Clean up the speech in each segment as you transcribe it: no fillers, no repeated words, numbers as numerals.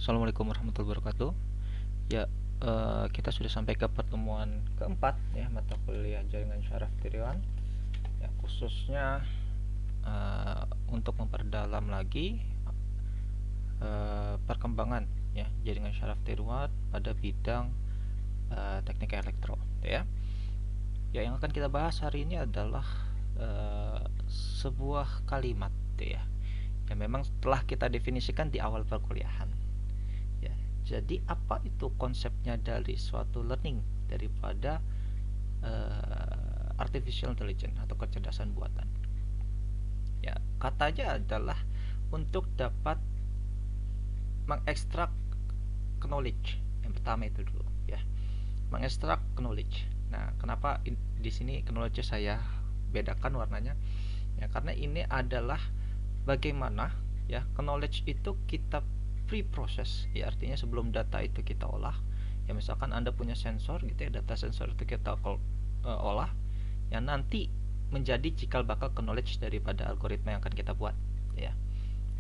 Assalamualaikum warahmatullahi wabarakatuh. Ya, kita sudah sampai ke pertemuan keempat ya mata kuliah jaringan syaraf tiroid. Ya, khususnya untuk memperdalam lagi perkembangan ya jaringan syaraf tiroid pada bidang teknik elektro, ya. Ya, yang akan kita bahas hari ini adalah sebuah kalimat, ya. Ya, memang telah kita definisikan di awal perkuliahan. Ya, jadi apa itu konsepnya dari suatu learning daripada artificial intelligence atau kecerdasan buatan? Ya, katanya adalah untuk dapat mengekstrak knowledge. Yang pertama itu dulu, ya. Mengekstrak knowledge. Nah, kenapa di sini knowledge saya bedakan warnanya? Ya, karena ini adalah bagaimana ya knowledge itu kita pre-process, ya artinya sebelum data itu kita olah. Ya, misalkan Anda punya sensor gitu ya, data sensor itu kita olah yang nanti menjadi cikal bakal knowledge daripada algoritma yang akan kita buat, ya.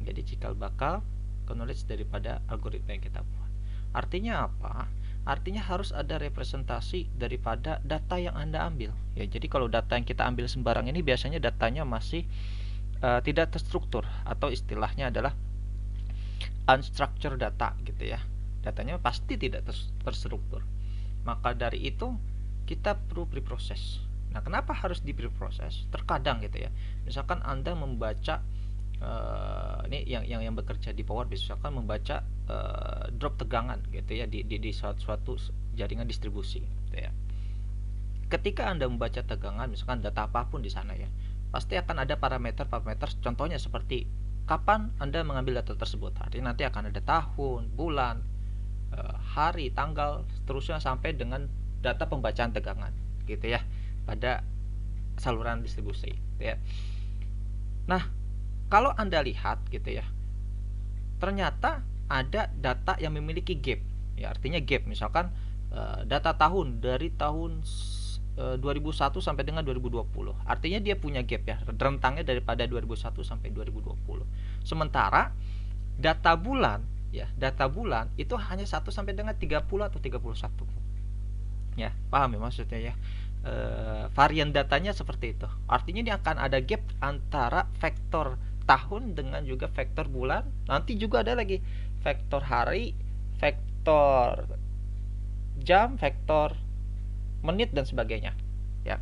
Jadi cikal bakal knowledge daripada algoritma yang kita buat. Artinya apa? Artinya harus ada representasi daripada data yang Anda ambil. Ya, jadi kalau data yang kita ambil sembarang ini biasanya datanya masih tidak terstruktur, atau istilahnya adalah unstructured data gitu ya. Datanya pasti tidak terstruktur. Maka dari itu kita perlu preproses. Nah, kenapa harus di preproses? Terkadang gitu ya. Misalkan Anda membaca ini yang bekerja di power, misalkan membaca drop tegangan gitu ya di suatu jaringan distribusi gitu ya. Ketika Anda membaca tegangan, misalkan data apapun di sana ya, pasti akan ada parameter-parameter, contohnya seperti kapan Anda mengambil data tersebut. Artinya nanti akan ada tahun, bulan, hari, tanggal, seterusnya sampai dengan data pembacaan tegangan gitu ya pada saluran distribusi gitu ya. Nah, kalau Anda lihat gitu ya, ternyata ada data yang memiliki gap. Ya, artinya gap, misalkan data tahun dari tahun 2001 sampai dengan 2020. Artinya dia punya gap ya, rentangnya daripada 2001 sampai 2020. Sementara data bulan ya, data bulan itu hanya 1 sampai dengan 30 atau 31. Ya, paham ya maksudnya ya. Varian datanya seperti itu. Artinya dia akan ada gap antara vektor tahun dengan juga vektor bulan. Nanti juga ada lagi vektor hari, vektor jam, vektor menit dan sebagainya, ya.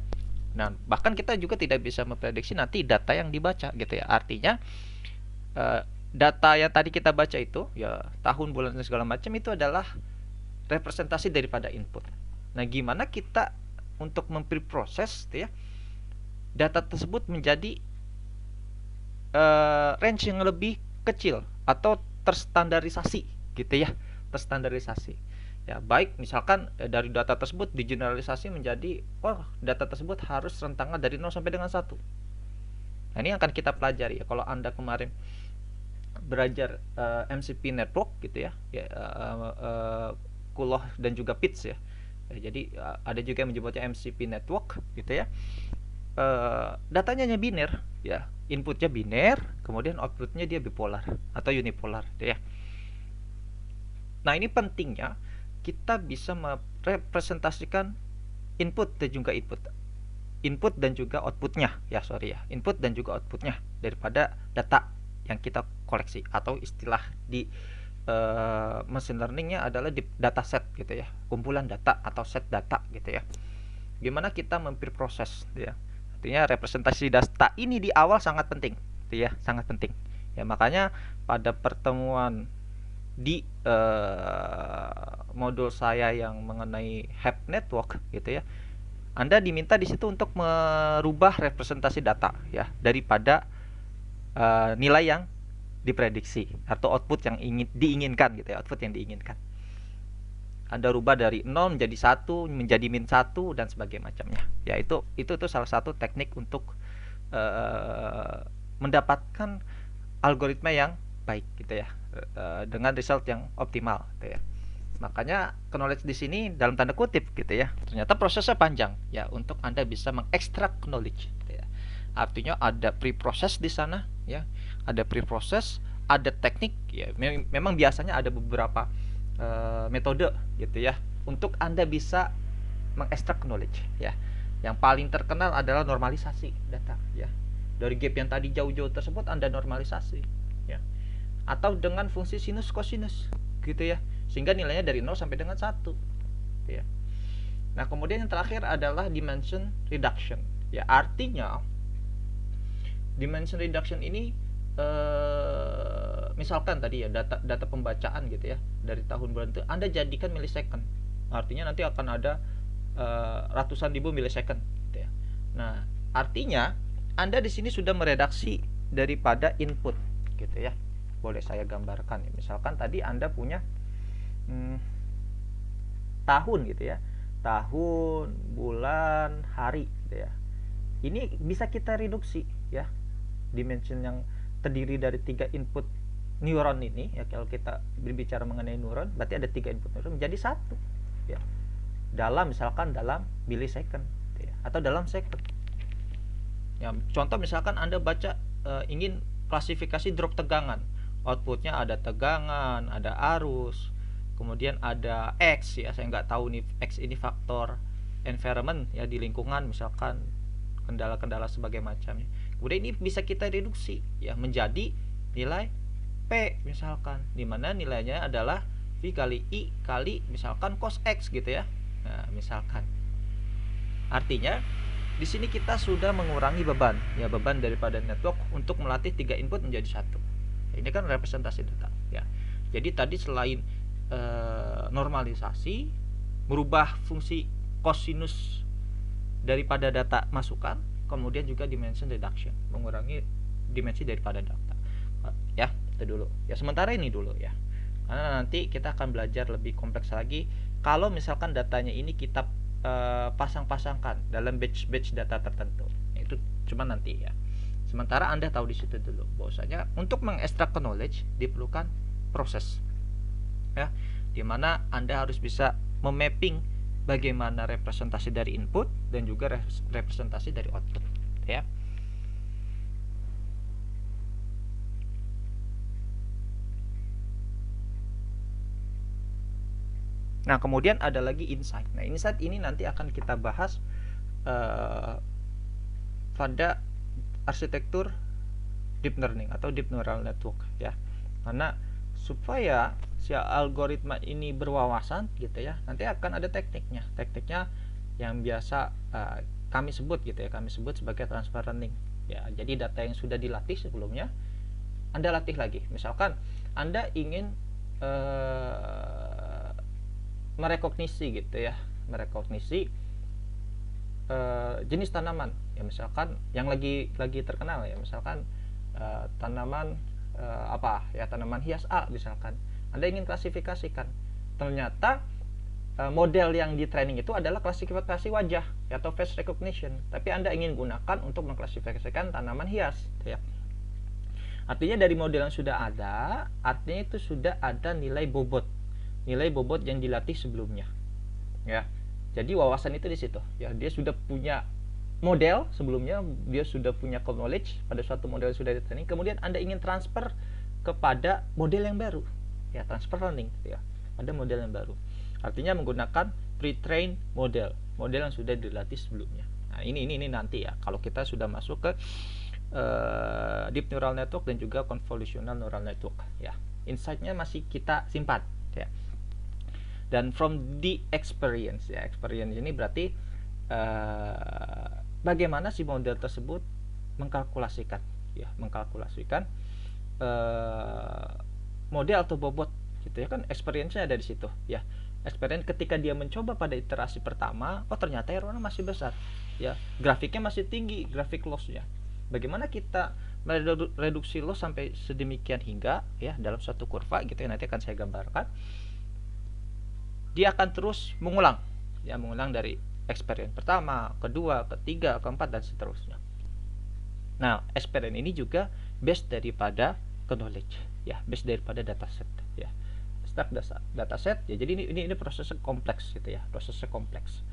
Nah, bahkan kita juga tidak bisa memprediksi nanti data yang dibaca gitu ya. Artinya data yang tadi kita baca itu ya, tahun, bulan dan segala macam itu adalah representasi daripada input. Nah, gimana kita untuk mempreproses gitu ya data tersebut menjadi range yang lebih kecil atau terstandarisasi gitu ya, terstandarisasi. Ya, baik misalkan dari data tersebut digeneralisasi menjadi data tersebut harus rentangan dari 0 sampai dengan 1. Nah, ini akan kita pelajari ya kalau Anda kemarin belajar MCP network gitu ya, Kuloh dan juga Pitts ya. Jadi ada juga yang menyebutnya MCP network gitu ya. Datanya hanya biner ya, inputnya biner, kemudian outputnya dia bipolar atau unipolar gitu ya. Nah, ini pentingnya kita bisa merepresentasikan input dan juga input dan juga outputnya ya, input dan juga outputnya daripada data yang kita koleksi, atau istilah di machine learningnya adalah di dataset gitu ya, kumpulan data atau set data gitu ya. Gimana kita memproses gitu ya. Artinya representasi data ini di awal sangat penting gitu ya, sangat penting ya. Makanya pada pertemuan di modul saya yang mengenai HAP network gitu ya, Anda diminta di situ untuk merubah representasi data ya daripada nilai yang diprediksi atau output yang diinginkan gitu ya, output yang diinginkan. Anda rubah dari 0 menjadi 1, menjadi min 1 dan sebagainya macamnya. Ya, itu tuh salah satu teknik untuk mendapatkan algoritma yang baik gitu ya, dengan result yang optimal gitu ya. Makanya knowledge di sini dalam tanda kutip gitu ya. Ternyata prosesnya panjang ya untuk Anda bisa mengekstrak knowledge gitu ya. Artinya ada pre-process di sana ya. Ada pre-process, ada teknik ya, memang biasanya ada beberapa metode gitu ya untuk Anda bisa mengekstrak knowledge ya. Yang paling terkenal adalah normalisasi data ya. Dari gap yang tadi jauh-jauh tersebut Anda normalisasi ya. Atau dengan fungsi sinus kosinus gitu ya. Sehingga nilainya dari 0 sampai dengan 1 ya. Nah, kemudian yang terakhir adalah dimension reduction ya. Artinya dimension reduction ini misalkan tadi ya data pembacaan gitu ya dari tahun bulan itu Anda jadikan millisecond, artinya nanti akan ada ratusan ribu millisecond gitu ya. Nah, artinya Anda di sini sudah meredaksi daripada input gitu ya. Boleh saya gambarkan ya. Misalkan tadi Anda punya tahun gitu ya, tahun, bulan, hari gitu ya. Ini bisa kita reduksi ya, dimension yang terdiri dari 3 input neuron ini ya. Kalau kita berbicara mengenai neuron, berarti ada 3 input neuron menjadi 1 ya, misalkan dalam millisecond ya, atau dalam second ya. Contoh misalkan Anda baca ingin klasifikasi drop tegangan, outputnya ada tegangan, ada arus, kemudian ada X ya, saya nggak tahu nih X ini faktor environment ya, di lingkungan misalkan kendala-kendala sebagai macamnya. Kemudian ini bisa kita reduksi ya menjadi nilai P misalkan, dimana nilainya adalah V kali I kali misalkan cos X gitu ya. Nah, misalkan artinya di sini kita sudah mengurangi beban ya, beban daripada network untuk melatih 3 input menjadi 1. Ini kan representasi data ya. Jadi tadi selain normalisasi, merubah fungsi kosinus daripada data masukan, kemudian juga dimension reduction, mengurangi dimensi daripada data ya. Itu dulu ya, sementara ini dulu ya, karena nanti kita akan belajar lebih kompleks lagi kalau misalkan datanya ini kita pasang-pasangkan dalam batch data tertentu. Itu cuma nanti ya. Sementara Anda tahu di situ dulu bahwasanya untuk mengekstrak knowledge diperlukan proses ya, dimana Anda harus bisa memapping bagaimana representasi dari input dan juga representasi dari output ya. Nah, kemudian ada lagi insight. Nah, insight ini nanti akan kita bahas pada arsitektur deep learning atau deep neural network ya. Karena supaya si algoritma ini berwawasan gitu ya, nanti akan ada tekniknya yang biasa kami sebut gitu ya, kami sebut sebagai transfer learning ya. Jadi data yang sudah dilatih sebelumnya Anda latih lagi. Misalkan Anda ingin merekognisi gitu ya, merekognisi jenis tanaman ya, misalkan yang lagi terkenal ya, misalkan tanaman apa ya, tanaman hias A misalkan. Anda ingin klasifikasikan, ternyata model yang di training itu adalah klasifikasi wajah ya, atau face recognition, tapi Anda ingin gunakan untuk mengklasifikasikan tanaman hias ya. Artinya dari model yang sudah ada, artinya itu sudah ada nilai bobot yang dilatih sebelumnya ya. Jadi wawasan itu di situ ya, dia sudah punya model sebelumnya, dia sudah punya knowledge pada suatu model yang sudah di training, kemudian Anda ingin transfer kepada model yang baru ya, transfer learning ya, ada model yang baru, artinya menggunakan pre-trained model yang sudah dilatih sebelumnya. Nah, ini nanti ya, kalau kita sudah masuk ke deep neural network dan juga convolutional neural network ya, insight-nya masih kita simpan ya. Dan from the experience ya, experience ini berarti bagaimana si model tersebut mengkalkulasikan model atau bobot gitu ya, kan experience-nya ada di situ ya. Experience ketika dia mencoba pada iterasi pertama, oh ternyata errornya masih besar ya, grafiknya masih tinggi, grafik loss-nya. Bagaimana kita mereduksi loss sampai sedemikian hingga ya dalam satu kurva gitu ya, nanti akan saya gambarkan. Dia akan terus mengulang dari experience pertama, kedua, ketiga, keempat dan seterusnya. Nah, experience ini juga base daripada knowledge ya, base daripada dataset ya. Stack dataset ya. Jadi ini prosesnya kompleks gitu ya, prosesnya kompleks.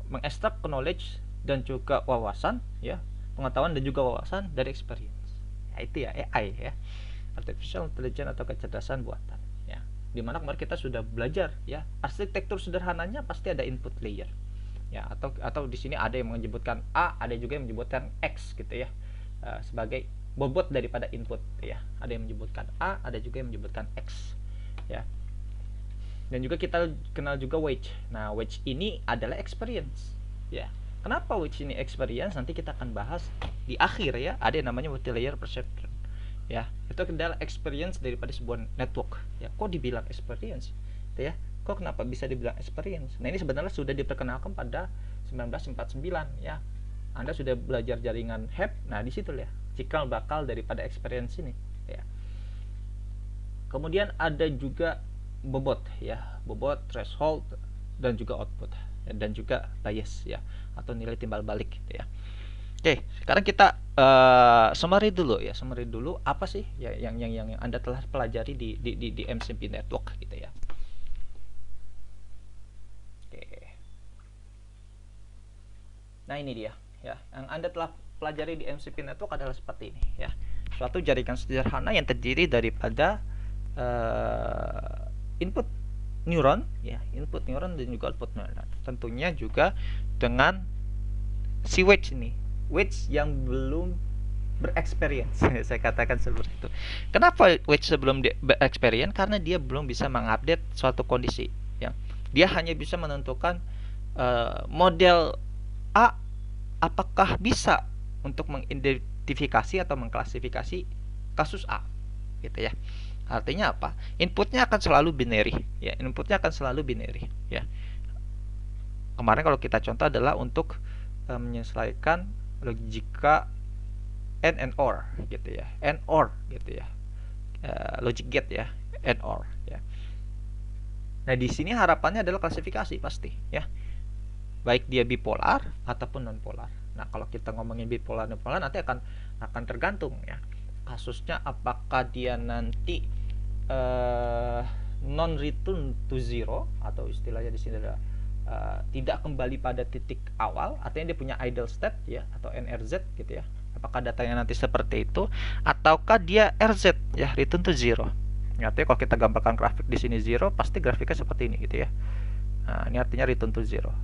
Mengekstrak knowledge dan juga wawasan ya, pengetahuan dan juga wawasan dari experience Ya, itu ya AI ya, artificial intelligence atau kecerdasan buatan ya. Dimana kemarin kita sudah belajar ya, arsitektur sederhananya pasti ada input layer ya, atau di sini ada yang menyebutkan A, ada juga yang menyebutkan X gitu ya, sebagai bobot daripada input ya. Ada yang menyebutkan A, ada juga yang menyebutkan X ya. Dan juga kita kenal juga wedge. Nah, wedge ini adalah experience ya. Kenapa wedge ini experience? Nanti kita akan bahas di akhir ya. Ada yang namanya multi-layer perception ya. Itu adalah experience daripada sebuah network ya. Kok dibilang experience ya? Kok kenapa bisa dibilang experience? Nah, ini sebenarnya sudah diperkenalkan pada 1949 ya. Anda sudah belajar jaringan HEP. Nah, di situ ya cikal bakal daripada experience ini ya. Kemudian ada juga bobot ya, bobot, threshold, dan juga output, dan juga bias ya, atau nilai timbal balik gitu ya. Oke, sekarang kita summary dulu ya, summary dulu apa sih ya yang Anda telah pelajari di MCP network gitu ya. Oke. Nah, ini dia ya, yang Anda telah pelajari di MCP network adalah seperti ini ya. Suatu jaringan sederhana yang terdiri daripada input neuron ya, input neuron dan juga output neuron. Tentunya juga dengan si wedge ini, wedge yang belum bereksperience. Saya katakan seperti itu. Kenapa wedge sebelum bereksperience? Karena dia belum bisa mengupdate suatu kondisi ya. Dia hanya bisa menentukan model A apakah bisa untuk mengidentifikasi atau mengklasifikasi kasus A gitu ya. Artinya apa? Inputnya akan selalu binary ya. Inputnya akan selalu binary ya. Kemarin kalau kita contoh adalah untuk menyesuaikan logika AND and OR gitu ya. AND OR gitu ya. Logic gate ya, AND OR ya. Nah, di sini harapannya adalah klasifikasi pasti ya. Baik dia bipolar ataupun nonpolar. Nah, kalau kita ngomongin bipolar nonpolar nanti akan tergantung ya. Kasusnya apakah dia nanti non return to zero, atau istilahnya di sini adalah tidak kembali pada titik awal, artinya dia punya idle state ya, atau NRZ gitu ya. Apakah datanya nanti seperti itu, ataukah dia RZ ya, return to zero. Artinya kalau kita gambarkan grafik di sini zero, pasti grafiknya seperti ini gitu ya. Nah, ini artinya return to zero.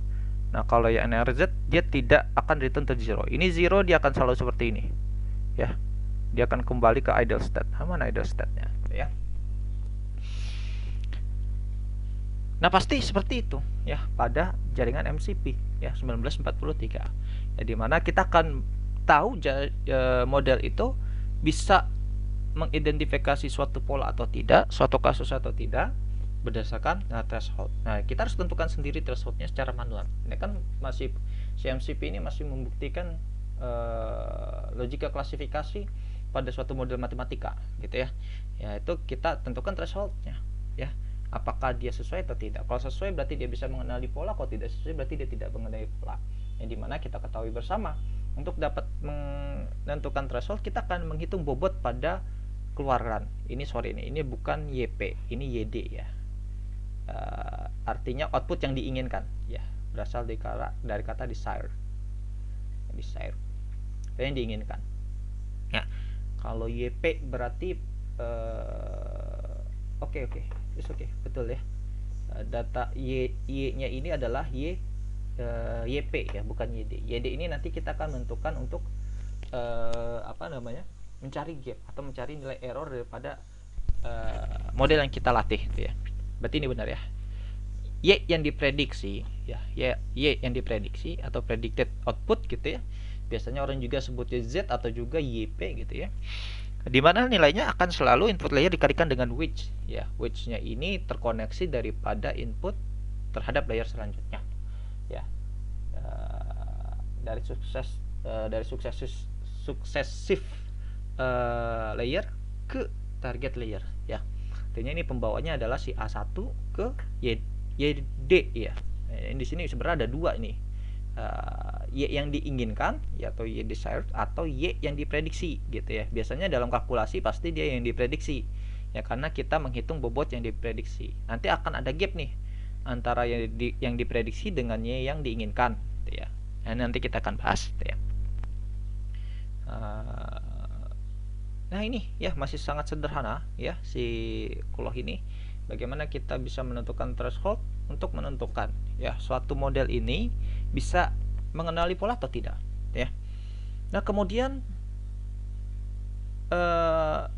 Nah, kalau yang NRZ dia tidak akan return to zero. Ini zero, dia akan selalu seperti ini ya. Dia akan kembali ke idle state. Mana idle state-nya ya. Nah, pasti seperti itu ya pada jaringan MCP ya 1943. Ya, di mana kita akan tahu model itu bisa mengidentifikasi suatu pola atau tidak, suatu kasus atau tidak berdasarkan threshold. Nah, kita harus tentukan sendiri thresholdnya secara manual. Ini kan masih CMCP ini masih membuktikan logika klasifikasi pada suatu model matematika gitu ya. Ya, itu kita tentukan thresholdnya ya. Apakah dia sesuai atau tidak. Kalau sesuai berarti dia bisa mengenali pola, kalau tidak sesuai berarti dia tidak mengenali pola. Yang dimana kita ketahui bersama, untuk dapat menentukan threshold kita akan menghitung bobot pada keluaran. Ini bukan YP, ini YD ya. Artinya output yang diinginkan ya, berasal dari kata desire. Yang diinginkan ya. Kalau YP berarti oke, betul ya. Data Y-nya ini adalah YP ya, bukan YD. YD ini nanti kita akan menentukan untuk mencari gap atau mencari nilai error daripada model yang kita latih gitu ya. Berarti ini benar ya. Y yang diprediksi ya, Y yang diprediksi atau predicted output gitu ya. Biasanya orang juga sebutnya Z atau juga YP gitu ya. Di mana nilainya akan selalu input layer dikalikan dengan wedge ya. Wedge-nya ini terkoneksi daripada input terhadap layer selanjutnya ya. Dari suksesif layer ke target layer ya. Artinya ini pembawanya adalah si A1 ke YD ya. Di sini sebenarnya ada dua ini. Y yang diinginkan ya, atau Y desired, atau Y yang diprediksi gitu ya. Biasanya dalam kalkulasi pasti dia yang diprediksi ya, karena kita menghitung bobot yang diprediksi. Nanti akan ada gap nih antara yang diprediksi dengan Y yang diinginkan gitu ya. Nah, nanti kita akan bahas gitu ya. Nah ini ya masih sangat sederhana ya si Kuloh ini. Bagaimana kita bisa menentukan threshold untuk menentukan ya suatu model ini bisa mengenali pola atau tidak ya. Nah kemudian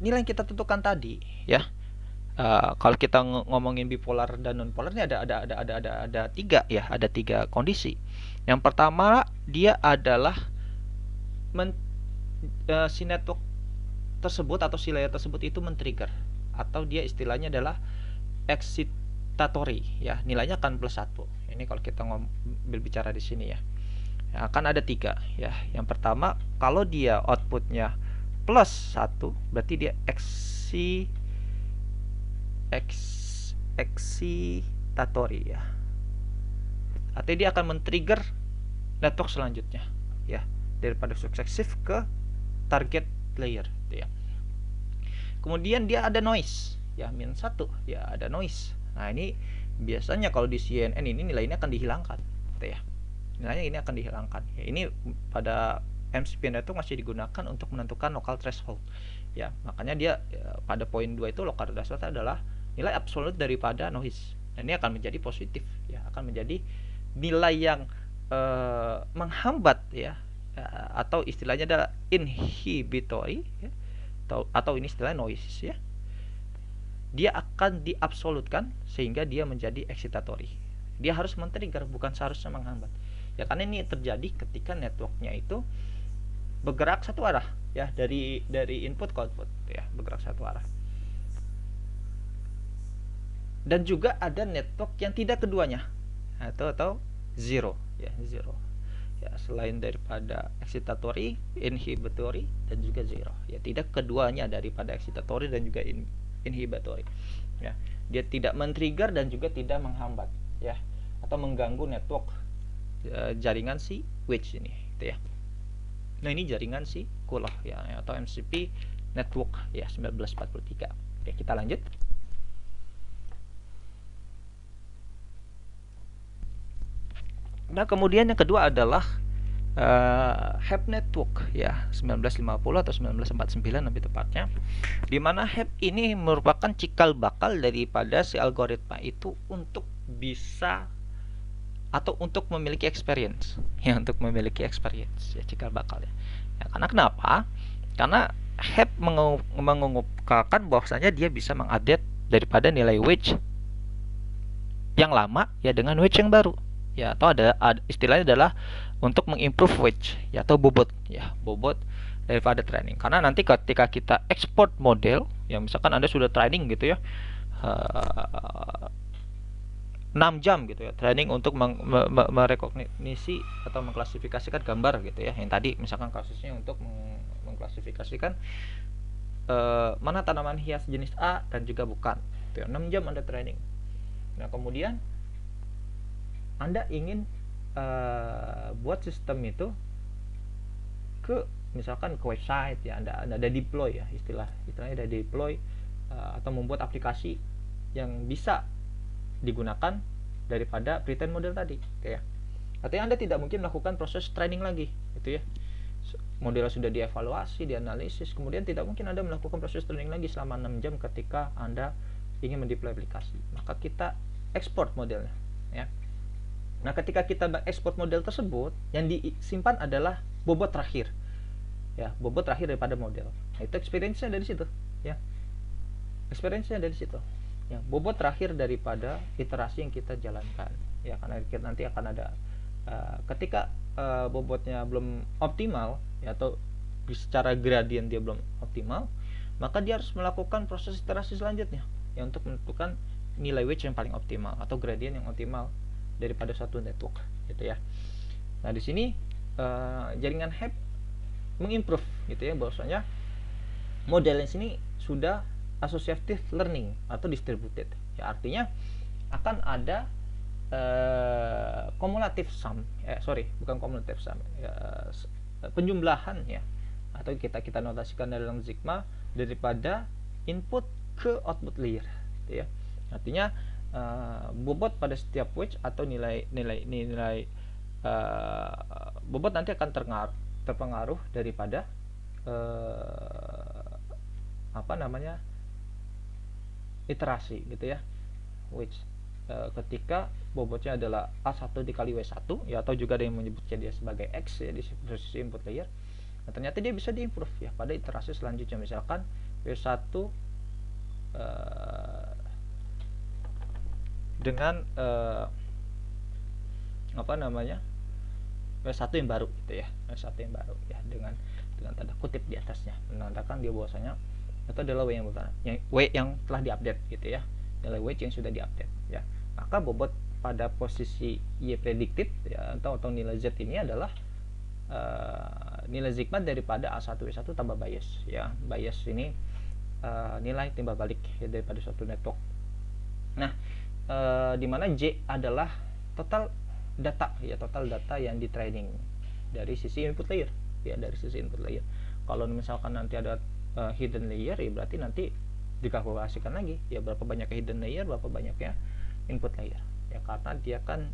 nilai yang kita tentukan tadi ya, kalau kita ngomongin bipolar dan nonpolar ini ada tiga ya, ada tiga kondisi. Yang pertama dia adalah si network tersebut atau si layer tersebut itu men-trigger, atau dia istilahnya adalah excitatory ya, nilainya akan +1. Ini kalau kita berbicara di sini ya, akan ada tiga ya. Yang pertama kalau dia outputnya +1 berarti dia excitatory ya, artinya dia akan men-trigger network selanjutnya ya, daripada suksesif ke target layer gitu ya. Kemudian dia ada noise ya, -1 ya, ada noise. Nah ini biasanya kalau di CNN ini nilainya akan dihilangkan gitu ya, nilainya ini akan dihilangkan ya. Ini pada MCP network masih digunakan untuk menentukan local threshold ya, makanya dia ya, pada poin 2 itu local threshold adalah nilai absolut daripada noise, dan ini akan menjadi positif ya, akan menjadi nilai yang menghambat ya, atau istilahnya adalah inhibitory ya, atau ini istilah noise ya. Dia akan diabsolutkan sehingga dia menjadi excitatory. Dia harus men-trigger, bukan seharusnya menghambat ya, karena ini terjadi ketika networknya itu bergerak satu arah ya, dari input ke output ya, bergerak satu arah. Dan juga ada network yang tidak keduanya atau zero ya, zero ya, selain daripada excitatory, inhibitory dan juga zero ya, tidak keduanya daripada excitatory dan juga inhibitory ya. Dia tidak men-trigger dan juga tidak menghambat ya, atau mengganggu network jaringan si wedge ini gitu ya. Nah ini jaringan si Kuloh ya, atau MCP network ya 1943. Oke, kita lanjut. Nah kemudian yang kedua adalah HEP network ya, 1950 atau 1949 lebih tepatnya, dimana HEP ini merupakan cikal bakal daripada si algoritma itu untuk bisa atau untuk memiliki experience ya, untuk memiliki experience ya, cikal bakal ya. Ya karena kenapa? Karena HEP mengungkapkan bahwasanya dia bisa mengupdate daripada nilai wedge yang lama ya dengan wedge yang baru ya, atau ada istilahnya adalah untuk mengimprove wedge ya, atau bobot ya, bobot daripada training. Karena nanti ketika kita export model ya, misalkan Anda sudah training gitu ya, 6 jam gitu ya, training untuk merekognisi atau mengklasifikasikan gambar gitu ya, yang tadi misalkan kasusnya untuk mengklasifikasikan mana tanaman hias jenis A dan juga bukan gitu ya, 6 jam Anda training. Nah kemudian Anda ingin buat sistem itu ke misalkan ke website ya, Anda ada deploy ya, istilahnya ada deploy atau membuat aplikasi yang bisa digunakan daripada pretend model tadi gitu ya. Artinya Anda tidak mungkin melakukan proses training lagi gitu ya. Model sudah dievaluasi, dianalisis, kemudian tidak mungkin Anda melakukan proses training lagi selama 6 jam ketika Anda ingin mendeploy aplikasi. Maka kita ekspor modelnya ya. Nah ketika kita ekspor model tersebut, yang disimpan adalah bobot terakhir ya, bobot terakhir daripada model. Nah, itu experience-nya dari situ ya, experience-nya dari situ ya, bobot terakhir daripada iterasi yang kita jalankan ya. Karena nanti akan ada ketika bobotnya belum optimal ya, atau secara gradien dia belum optimal, maka dia harus melakukan proses iterasi selanjutnya ya, untuk menentukan nilai wedge yang paling optimal atau gradien yang optimal daripada satu network gitu ya. Nah di sini jaringan HEP mengimprove gitu ya, bahwasanya model yang sini sudah associative learning atau distributed ya, artinya akan ada cumulative sum bukan cumulative sum ya, penjumlahan ya, atau kita notasikan dalam sigma daripada input ke output layer gitu ya. Artinya bobot pada setiap wedge atau nilai bobot nanti akan terpengaruh daripada apa namanya, iterasi gitu ya, which ketika bobotnya adalah A1 dikali W1 ya, atau juga ada yang menyebutnya dia sebagai X ya di posisi input layer. Nah, ternyata dia bisa diimprove ya pada iterasi selanjutnya, misalkan W1 dengan apa namanya, W1 yang baru gitu ya, W1 yang baru ya, dengan tanda kutip di atasnya menandakan dia bahwasanya itu adalah W yang telah diupdate gitu ya, nilai W yang sudah diupdate ya. Maka bobot pada posisi Y predicted ya, atau nilai Z ini adalah nilai sigma daripada A1W1 tambah bias ya. Bias ini nilai timbal balik ya daripada suatu network. Nah, dimana J adalah total data ya, total data yang di training dari sisi input layer ya, dari sisi input layer. Kalau misalkan nanti ada hidden layer ya, berarti nanti dikalkulasikan lagi ya, berapa banyak hidden layer, berapa banyaknya input layer ya, karena dia kan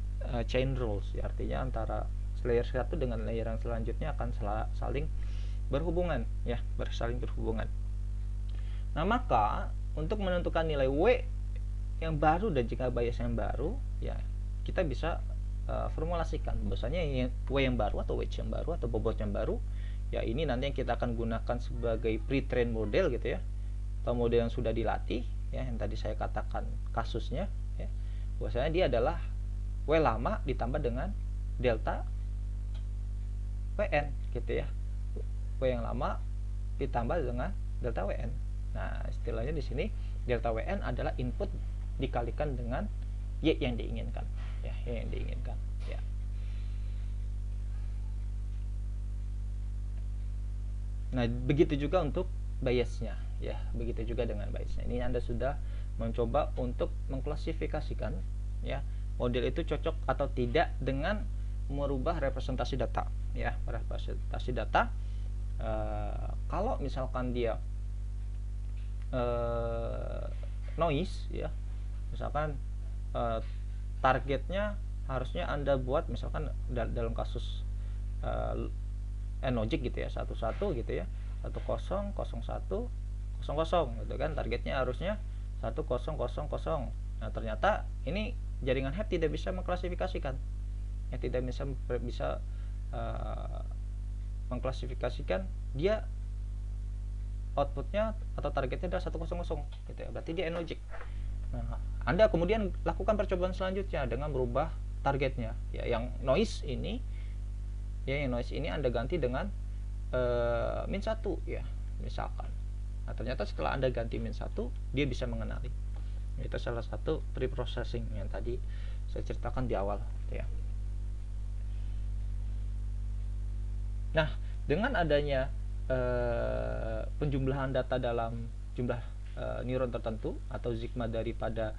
chain rules ya, artinya antara layer satu dengan layer yang selanjutnya akan saling berhubungan ya, saling berhubungan. Nah, maka untuk menentukan nilai W yang baru dan jika bias yang baru ya, kita bisa formulasikan bahwasanya W yang baru atau wedge yang baru atau bobot yang baru ya, ini nanti yang kita akan gunakan sebagai pre-train model gitu ya, atau model yang sudah dilatih ya, yang tadi saya katakan kasusnya ya, bahwasanya dia adalah W lama ditambah dengan delta WN gitu ya, W yang lama ditambah dengan delta WN. Nah, istilahnya di sini delta WN adalah input dikalikan dengan Y yang diinginkan ya, Y yang diinginkan ya. Nah, begitu juga untuk biasnya ya, begitu juga dengan biasnya. Ini Anda sudah mencoba untuk mengklasifikasikan ya, model itu cocok atau tidak dengan merubah representasi data ya, representasi data. Kalau misalkan dia noise ya, misalkan targetnya harusnya Anda buat misalkan dalam kasus logic gitu ya, 11 gitu ya, 1001 00 gitu kan, targetnya harusnya 1000. Nah, ternyata ini jaringan head tidak bisa mengklasifikasikan ya, tidak bisa mengklasifikasikan dia outputnya atau targetnya adalah 100 gitu ya, berarti dia logic. Nah, Anda kemudian lakukan percobaan selanjutnya dengan merubah targetnya ya, yang noise ini ya, yang noise ini Anda ganti dengan min 1 ya misalkan. Nah, ternyata setelah Anda ganti min 1 dia bisa mengenali. Itu salah satu pre-processing yang tadi saya ceritakan di awal ya. Nah, dengan adanya penjumlahan data dalam jumlah neuron tertentu atau sigma daripada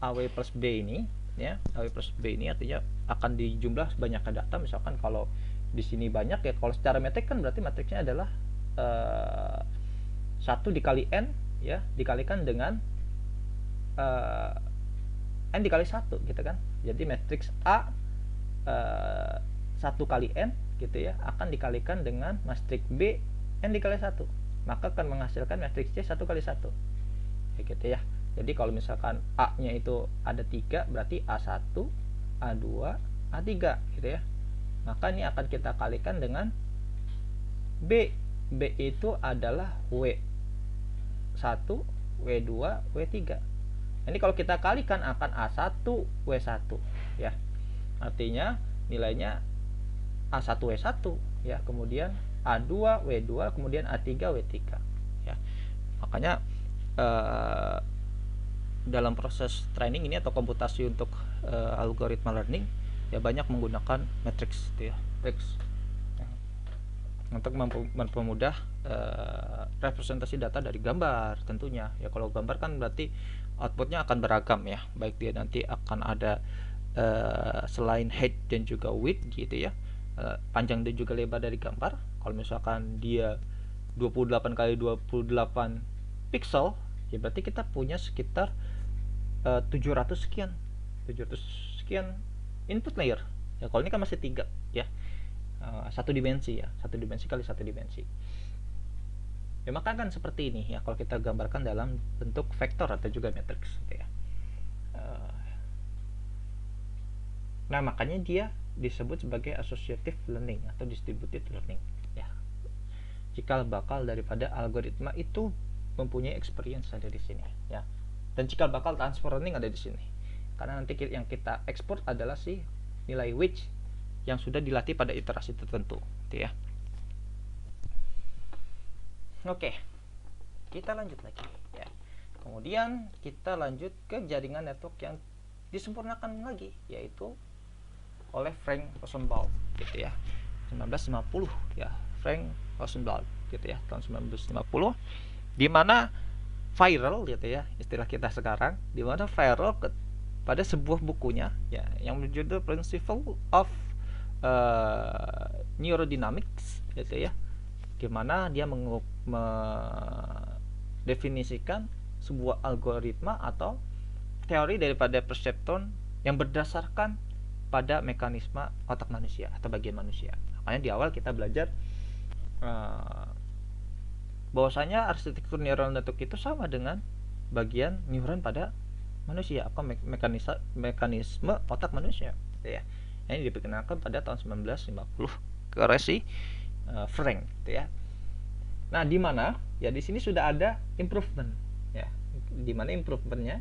AW plus B ini ya, AW plus B ini artinya akan dijumlah sebanyak data. Misalkan kalau di sini banyak ya, kalau secara metrik kan berarti matriksnya adalah 1 dikali N ya, dikalikan dengan N dikali 1 gitu kan. Jadi matriks A 1 kali N gitu ya, akan dikalikan dengan matriks B N dikali 1, maka akan menghasilkan matriks C 1 kali 1 ya, gitu ya. Jadi kalau misalkan A nya itu ada 3, berarti A1, A2, A3 gitu ya, maka ini akan kita kalikan dengan B. B itu adalah W1, W2, W3. Ini kalau kita kalikan akan A1, W1 ya, artinya nilainya A1, W1 ya, kemudian A2, W2, kemudian A3, W3 ya. Makanya dalam proses training ini atau komputasi untuk algoritma learning ya, banyak menggunakan matrix gitu ya, matrix ya, untuk mempermudah representasi data dari gambar tentunya ya. Kalau gambar kan berarti outputnya akan beragam ya, baik dia nanti akan ada selain height dan juga width gitu ya, panjang dan juga lebar dari gambar. Kalau misalkan dia 28 kali 28 pixel ya, berarti kita punya sekitar 700 sekian input layer ya. Kalau ini kan masih 3 ya, 1 dimensi ya, 1 dimensi kali 1 dimensi. Ya maka kan seperti ini ya, kalau kita gambarkan dalam bentuk vektor atau juga matriks gitu ya. Nah makanya dia disebut sebagai associative learning atau distributed learning ya. Cikal bakal daripada algoritma itu mempunyai experience ada di sini ya. Dan cikal bakal transfer learning ada di sini. Karena nanti yang kita ekspor adalah si nilai which yang sudah dilatih pada iterasi tertentu gitu ya. Oke. Kita lanjut lagi ya. Kemudian kita lanjut ke jaringan network yang disempurnakan lagi, yaitu oleh Frank Rosenblatt gitu ya, 1950 ya, Frank Rosenblatt gitu ya, tahun 1950, di mana viral gitu ya, istilah kita sekarang, di mana viral pada sebuah bukunya ya yang berjudul Principle of Neurodynamics gitu ya, di mana dia mendefinisikan sebuah algoritma atau teori daripada perseptron yang berdasarkan pada mekanisme otak manusia atau bagian manusia. Makanya di awal kita belajar bahwasanya arsitektur neural network itu sama dengan bagian neuron pada manusia atau mekanisme otak manusia gitu ya. Ini diperkenalkan pada tahun 1950 oleh si Frank gitu ya. Nah, di mana ya di sini sudah ada improvement ya. Di mana improvementnya?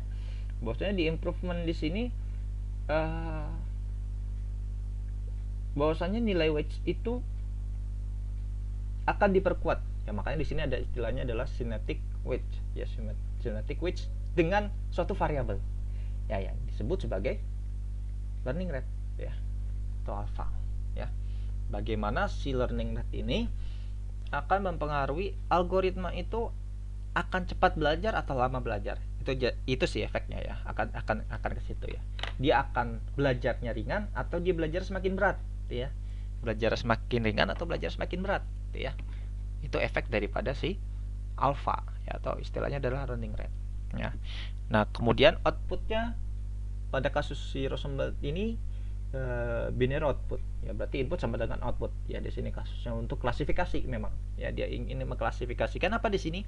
Bahwasanya di improvement di sini bahwasanya nilai weight itu akan diperkuat ya, makanya di sini ada istilahnya adalah synthetic weight ya, synthetic weight dengan suatu variabel ya yang disebut sebagai learning rate ya atau alpha ya. Bagaimana si learning rate ini akan mempengaruhi algoritma itu akan cepat belajar atau lama belajar. Itu sih efeknya ya, akan ke situ ya. Dia akan belajarnya ringan atau dia belajar semakin berat gitu ya. Belajar semakin ringan atau belajar semakin berat gitu ya. Itu efek daripada si alpha ya, atau istilahnya adalah learning rate ya. Nah, kemudian outputnya pada kasus si Rosenblatt ini binary output ya, berarti input sama dengan output ya. Di sini kasusnya untuk klasifikasi memang ya, dia ingin mengklasifikasikan apa di sini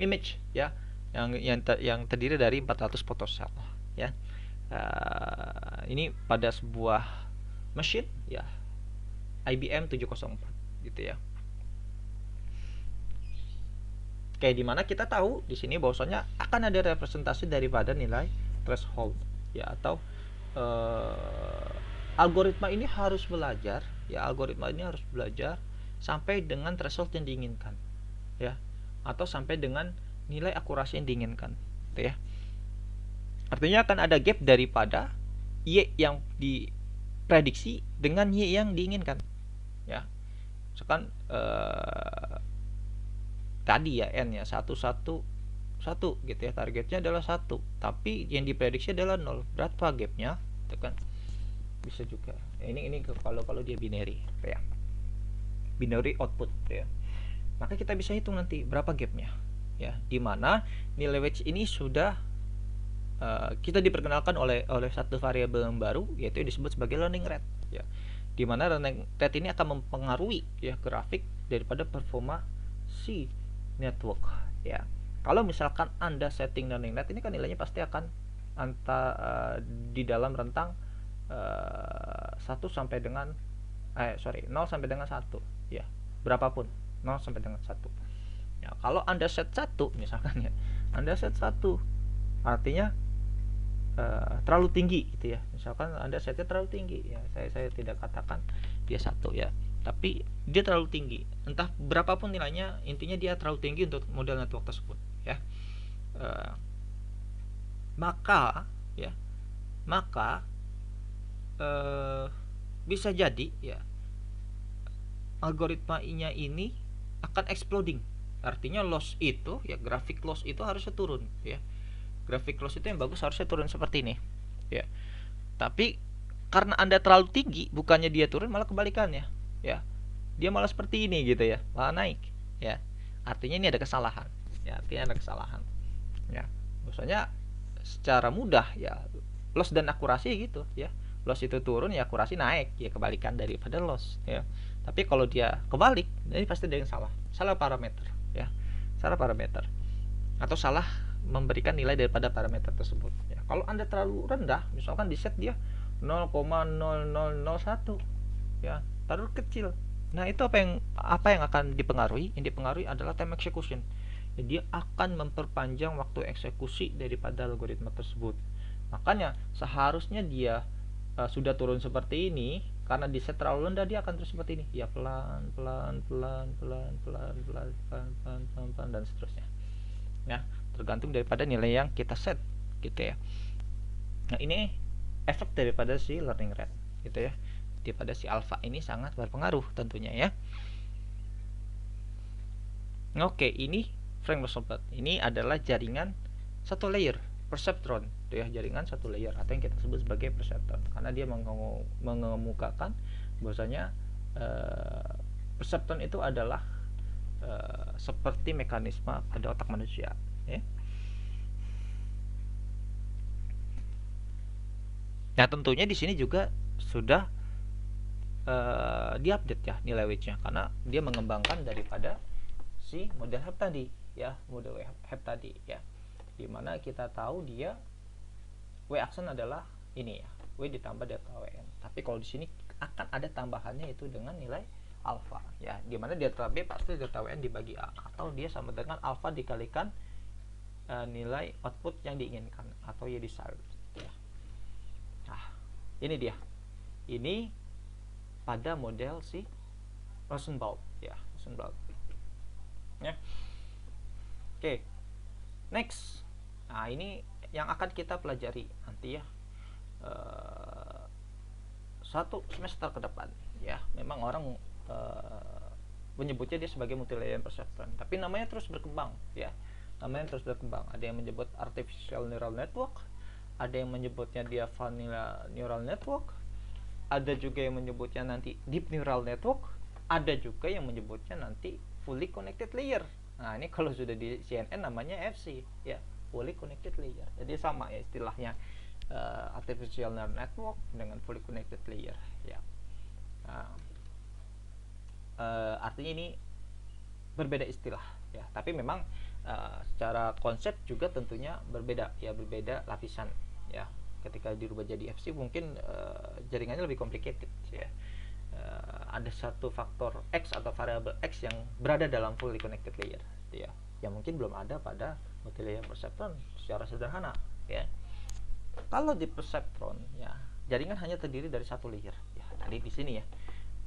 image ya, yang terdiri dari 400 photocell ya. Ini pada sebuah mesin ya IBM 704 gitu ya. Kayak dimana kita tahu di sini bahwasanya akan ada representasi daripada nilai threshold ya, atau algoritma ini harus belajar ya, algoritma ini harus belajar sampai dengan threshold yang diinginkan ya, atau sampai dengan nilai akurasi yang diinginkan gitu ya. Artinya akan ada gap daripada Y yang diprediksi dengan Y yang diinginkan ya. Misalkan tadi ya N ya 1 gitu ya, targetnya adalah 1 tapi yang diprediksi adalah 0, berapa gapnya itu kan bisa juga ini kalau dia binary ya, binary output ya. Maka kita bisa hitung nanti berapa gapnya ya, dimana nilai weight ini sudah kita diperkenalkan oleh satu variabel yang baru, yaitu yang disebut sebagai learning rate ya, dimana learning rate ini akan mempengaruhi ya grafik daripada performa si network ya. Kalau misalkan Anda setting learning rate ini kan nilainya pasti akan di dalam rentang 1 sampai dengan 0 sampai dengan 1 ya, berapapun 0 sampai dengan 1 ya. Kalau Anda set 1 misalkan ya, Anda set 1 artinya terlalu tinggi gitu ya, misalkan Anda setnya terlalu tinggi ya, saya tidak katakan dia 1 ya, tapi dia terlalu tinggi, entah berapapun nilainya, intinya dia terlalu tinggi untuk model network tersebut ya. Maka bisa jadi ya algoritmanya ini akan exploding, artinya loss itu ya, grafik loss itu harusnya turun ya, grafik loss itu yang bagus harusnya turun seperti ini ya. Tapi karena Anda terlalu tinggi, bukannya dia turun malah kebalikannya ya, dia malah seperti ini gitu ya, malah naik ya. Artinya ini ada kesalahan ya, ya. Maksudnya secara mudah ya, loss dan akurasi gitu ya, loss itu turun ya, akurasi naik ya, kebalikan daripada loss ya. Tapi kalau dia kebalik, ini pasti ada yang salah parameter ya, salah parameter atau salah memberikan nilai daripada parameter tersebut ya. Kalau Anda terlalu rendah, misalkan di set dia 0,0001 ya, terlalu kecil. Nah, itu apa yang akan dipengaruhi? Yang dipengaruhi adalah time execution. Ya, dia akan memperpanjang waktu eksekusi daripada algoritma tersebut. Makanya seharusnya dia sudah turun seperti ini, karena di set terlalu rendah dia akan terus seperti ini. Ya, pelan pelan pelan pelan pelan pelan pelan pelan pelan, pelan dan seterusnya. Ya, tergantung daripada nilai yang kita set gitu ya. Nah, ini efek daripada si learning rate gitu ya. Daripada si alpha ini sangat berpengaruh tentunya ya. Oke, ini Frank Russell plot. Ini adalah jaringan satu layer, perceptron, itu ya, jaringan satu layer atau yang kita sebut sebagai perceptron, karena dia mengemukakan bahwasanya perceptron itu adalah seperti mekanisme pada otak manusia, ya. Nah, tentunya di sini juga sudah diupdate ya nilai weight-nya, karena dia mengembangkan daripada si model HEP tadi ya, model HEP tadi ya, dimana kita tahu dia W aksen adalah ini ya, W ditambah delta WN. Tapi kalau di sini akan ada tambahannya itu dengan nilai alpha ya, dimana delta B pasti delta WN dibagi A, atau dia sama dengan alpha dikalikan nilai output yang diinginkan atau ya desired ya. Nah, ini dia, ini pada model si Rosenbaum ya, Rosenbaum ya. Oke, next. Nah, ini yang akan kita pelajari nanti ya, satu semester ke depan ya. Memang orang menyebutnya dia sebagai multi-layer perceptron, tapi namanya terus berkembang ya, namanya terus berkembang. Ada yang menyebut artificial neural network, ada yang menyebutnya dia vanilla neural network, ada juga yang menyebutnya nanti deep neural network, ada juga yang menyebutnya nanti fully connected layer. Nah, ini kalau sudah di CNN namanya FC ya, fully connected layer. Jadi sama ya istilahnya, artificial neural network dengan fully connected layer ya. Nah, artinya ini berbeda istilah ya, tapi memang secara konsep juga tentunya berbeda ya, berbeda lapisan ya. Ketika dirubah jadi FC mungkin jaringannya lebih complicated ya. Ada satu faktor X atau variabel X yang berada dalam fully connected layer ya, yang mungkin belum ada pada multi-layer perceptron secara sederhana ya. Kalau di perceptron ya, jaringan hanya terdiri dari satu layer ya, tadi di sini ya,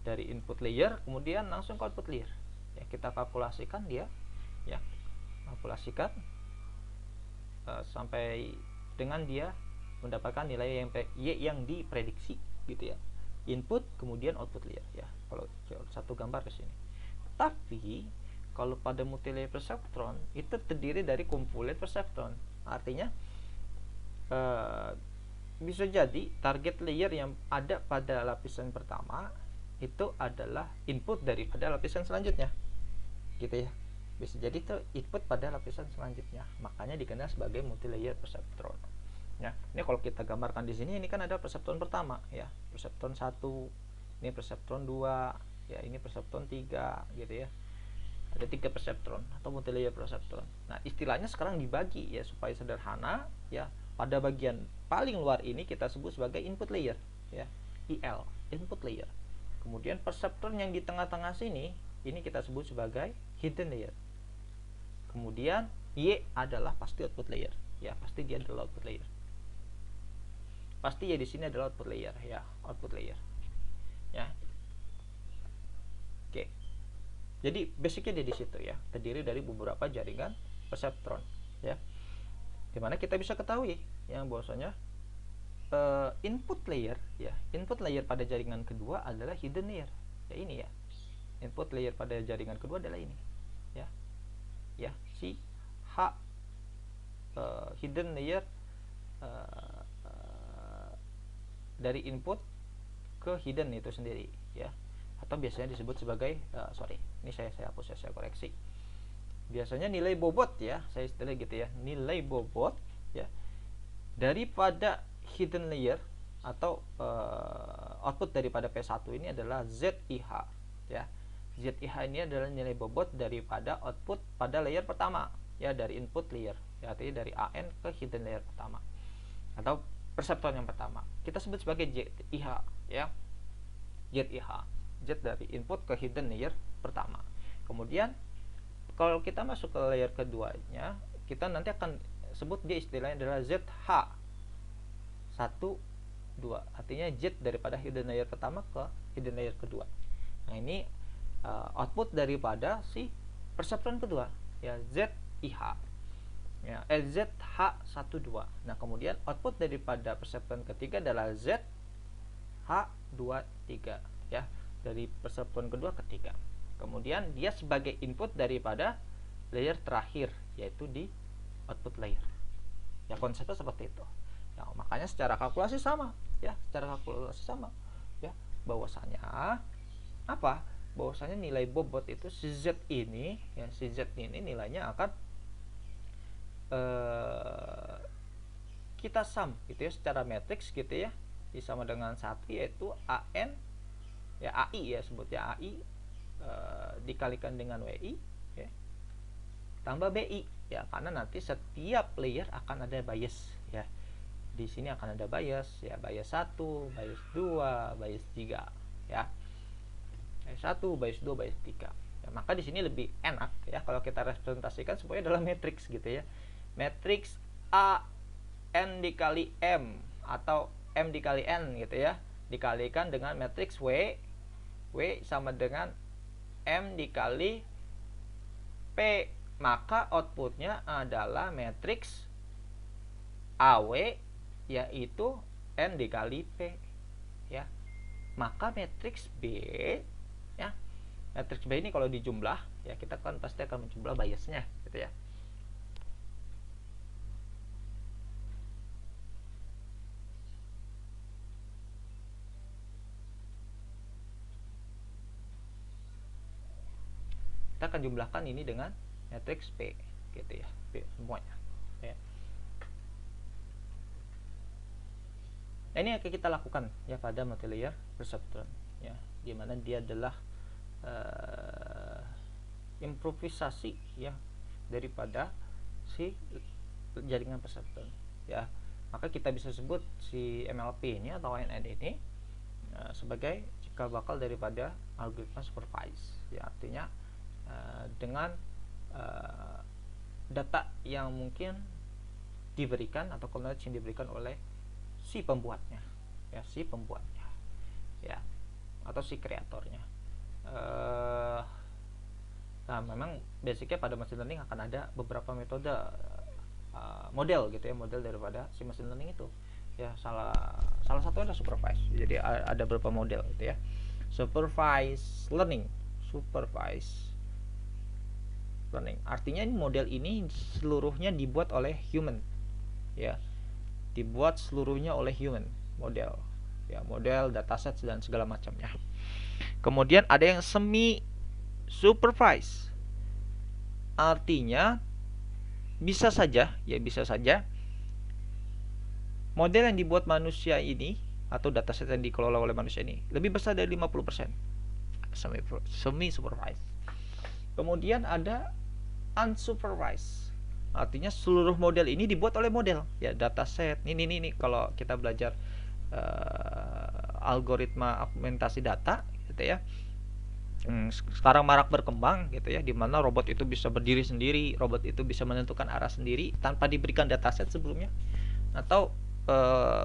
dari input layer kemudian langsung ke output layer ya. Kita kalkulasikan dia ya, kalkulasikan sampai dengan dia mendapatkan nilai yang diprediksi gitu ya, input kemudian output layer ya, kalau satu gambar ke sini. Tapi kalau pada multi-layer perceptron itu terdiri dari kumpulan perceptron, artinya bisa jadi target layer yang ada pada lapisan pertama itu adalah input daripada lapisan selanjutnya gitu ya, bisa jadi itu input pada lapisan selanjutnya, makanya dikenal sebagai multi-layer perceptron ya. Ini kalau kita gambarkan di sini, ini kan ada perceptron pertama ya, perceptron 1, ini perceptron 2 ya, ini perceptron 3 gitu ya. Ada 3 perceptron atau multi-layer perceptron. Nah, istilahnya sekarang dibagi ya supaya sederhana ya. Pada bagian paling luar ini kita sebut sebagai input layer ya, IL, input layer. Kemudian perceptron yang di tengah-tengah sini ini kita sebut sebagai hidden layer. Kemudian Y adalah pasti output layer ya, pasti dia adalah output layer. Pasti ya di sini adalah output layer ya, output layer ya. Oke. Jadi basicnya di situ ya, terdiri dari beberapa jaringan perceptron ya. Dimana kita bisa ketahui yang bahwasanya input layer ya, input layer pada jaringan kedua adalah hidden layer ya, ini ya. Input layer pada jaringan kedua adalah ini ya. Ya, si H hidden layer dari input ke hidden itu sendiri ya, atau biasanya disebut sebagai ini saya hapus ya, saya koreksi. Biasanya nilai bobot ya, saya istilah gitu ya, nilai bobot ya daripada hidden layer atau output daripada P1 ini adalah ZIH ya. ZIH ini adalah nilai bobot daripada output pada layer pertama, ya, dari input layer, ya, artinya dari AN ke hidden layer pertama atau perseptron yang pertama. Kita sebut sebagai ZIH, ya. ZIH, Z dari input ke hidden layer pertama. Kemudian kalau kita masuk ke layer keduanya, kita nanti akan sebut dia istilahnya adalah ZH 1, 2, artinya Z daripada hidden layer pertama ke hidden layer kedua. Nah, ini output daripada si perseptron kedua, ya, ZIH, ya, ZH12. Nah, kemudian output daripada perseptron ketiga adalah ZH23, ya, dari perseptron kedua ketiga. Kemudian dia sebagai input daripada layer terakhir, yaitu di output layer. Ya, konsepnya seperti itu. Ya, makanya secara kalkulasi sama, ya, ya, bahwasanya apa? Bahwasanya nilai bobot itu si Z ini, ya, si Z ini nilainya akan kita sum gitu ya, secara matriks gitu ya, disama dengan 1, yaitu AN, ya, AI, ya, sebutnya AI, dikalikan dengan WI, ya, tambah BI, ya, karena nanti setiap layer akan ada bias, ya. Di sini akan ada bias, ya, bias 1, bias 2, bias 3, ya. Bias 1, bias 2, bias 3. Ya, maka di sini lebih enak, ya, kalau kita representasikan semuanya adalah matriks gitu ya. Matriks A N dikali M atau M dikali N gitu ya, dikalikan dengan matriks W sama dengan M dikali P, maka outputnya adalah matriks AW, yaitu N dikali P, ya. Maka matriks B, ya, matriks B ini kalau dijumlah, ya, kita kan pasti akan menjumlah biasnya gitu ya. Kita akan jumlahkan ini dengan matriks P gitu ya, P semuanya, ya. Nah, ini yang kita lakukan ya pada multilayer perceptron, ya, dimana dia adalah improvisasi, ya, daripada si jaringan perceptron, ya. Maka kita bisa sebut si MLP ini atau NN ini sebagai cikal bakal daripada algoritma supervised, ya, artinya dengan data yang mungkin diberikan atau knowledge yang diberikan oleh si pembuatnya, ya, ya, atau si kreatornya. Nah, memang basicnya pada machine learning akan ada beberapa metode model gitu ya, model daripada si machine learning itu, ya. Salah satunya adalah supervised. Jadi ada beberapa model gitu ya. Supervised learning artinya model ini seluruhnya dibuat oleh human, ya, dibuat seluruhnya oleh human model, ya, model, dataset dan segala macamnya. Kemudian ada yang semi supervised, artinya bisa saja model yang dibuat manusia ini atau dataset yang dikelola oleh manusia ini lebih besar dari 50%, semi supervised. Kemudian ada unsupervised, artinya seluruh model ini dibuat oleh model, ya, dataset. Ini kalau kita belajar algoritma augmentasi data gitu ya, sekarang marak berkembang gitu ya, dimana robot itu bisa berdiri sendiri, robot itu bisa menentukan arah sendiri tanpa diberikan dataset sebelumnya, atau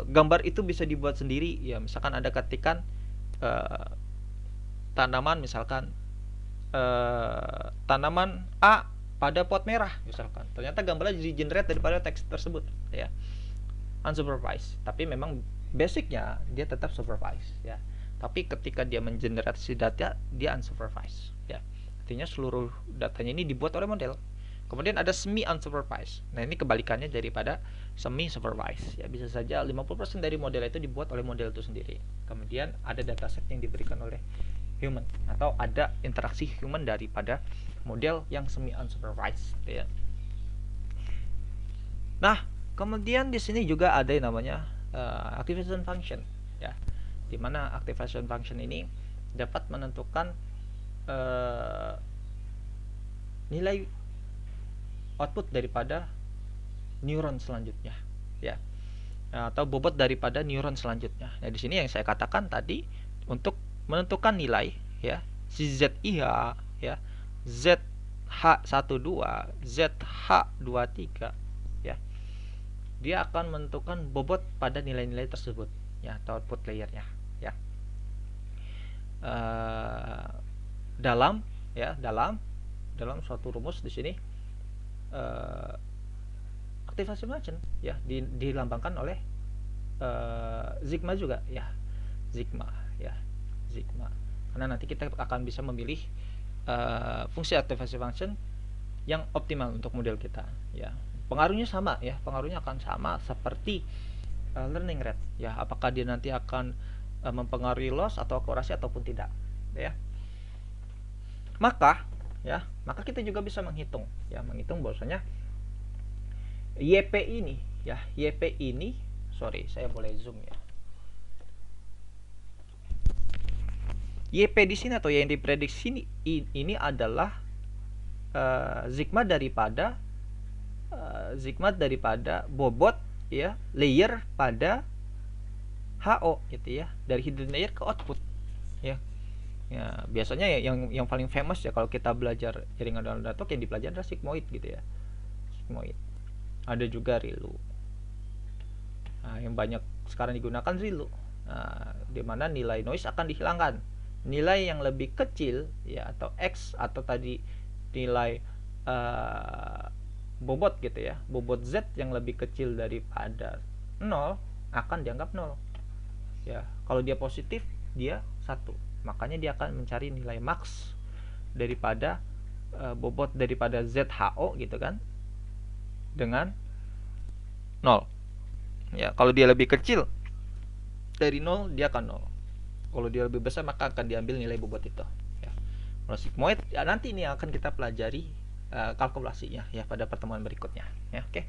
gambar itu bisa dibuat sendiri, ya, misalkan ada ketikan tanaman, misalkan tanaman A pada pot merah misalkan, ternyata gambarnya jadi generate daripada teks tersebut, ya, unsupervised. Tapi memang basicnya dia tetap supervised, ya, tapi ketika dia mengenerasi data dia unsupervised, ya, artinya seluruh datanya ini dibuat oleh model. Kemudian ada semi unsupervised. Nah, ini kebalikannya daripada semi supervised, ya, bisa saja 50% dari model itu dibuat oleh model itu sendiri. Kemudian ada dataset yang diberikan oleh human atau ada interaksi human daripada model yang semi unsupervised, ya. Nah, kemudian di sini juga ada yang namanya activation function, ya, dimana activation function ini dapat menentukan uh, nilai output daripada neuron selanjutnya, ya, atau bobot daripada neuron selanjutnya. Nah, di sini yang saya katakan tadi untuk menentukan nilai, ya, si ZIH, ya, ZH12, ZH23, ya, dia akan menentukan bobot pada nilai-nilai tersebut, ya, atau output layernya, ya. Dalam suatu rumus di sini aktivasi function, ya, dilambangkan oleh sigma juga, ya, sigma, ya, sigma. Karena nanti kita akan bisa memilih fungsi aktivasi function yang optimal untuk model kita, ya. Pengaruhnya sama, ya, pengaruhnya akan sama seperti learning rate, ya, apakah dia nanti akan mempengaruhi loss atau akurasi ataupun tidak, ya. Maka kita juga bisa menghitung, ya, bahwasanya YP ini, ya, YP ini, sorry, saya boleh zoom, ya. YP di sini atau yang diprediksi ini adalah sigma daripada bobot, ya, layer pada HO, gitu, ya, dari hidden layer ke output, ya. Ya, biasanya yang paling famous, ya, kalau kita belajar jaringan neural network yang dipelajari adalah sigmoid, gitu, ya, sigmoid. Ada juga ReLU. Nah, yang banyak sekarang digunakan ReLU. Nah, di mana nilai noise akan dihilangkan. Nilai yang lebih kecil, ya, atau X, atau tadi nilai bobot, gitu, ya, bobot Z yang lebih kecil daripada 0 akan dianggap 0. Ya, kalau dia positif dia 1. Makanya dia akan mencari nilai max daripada bobot daripada ZHO, gitu kan, dengan 0. Ya, kalau dia lebih kecil dari 0 dia akan 0. Kalau dia lebih besar maka akan diambil nilai bobot itu, ya. Kalau sigmoid, ya, nanti ini akan kita pelajari kalkulasinya, ya, pada pertemuan berikutnya, ya. Oke.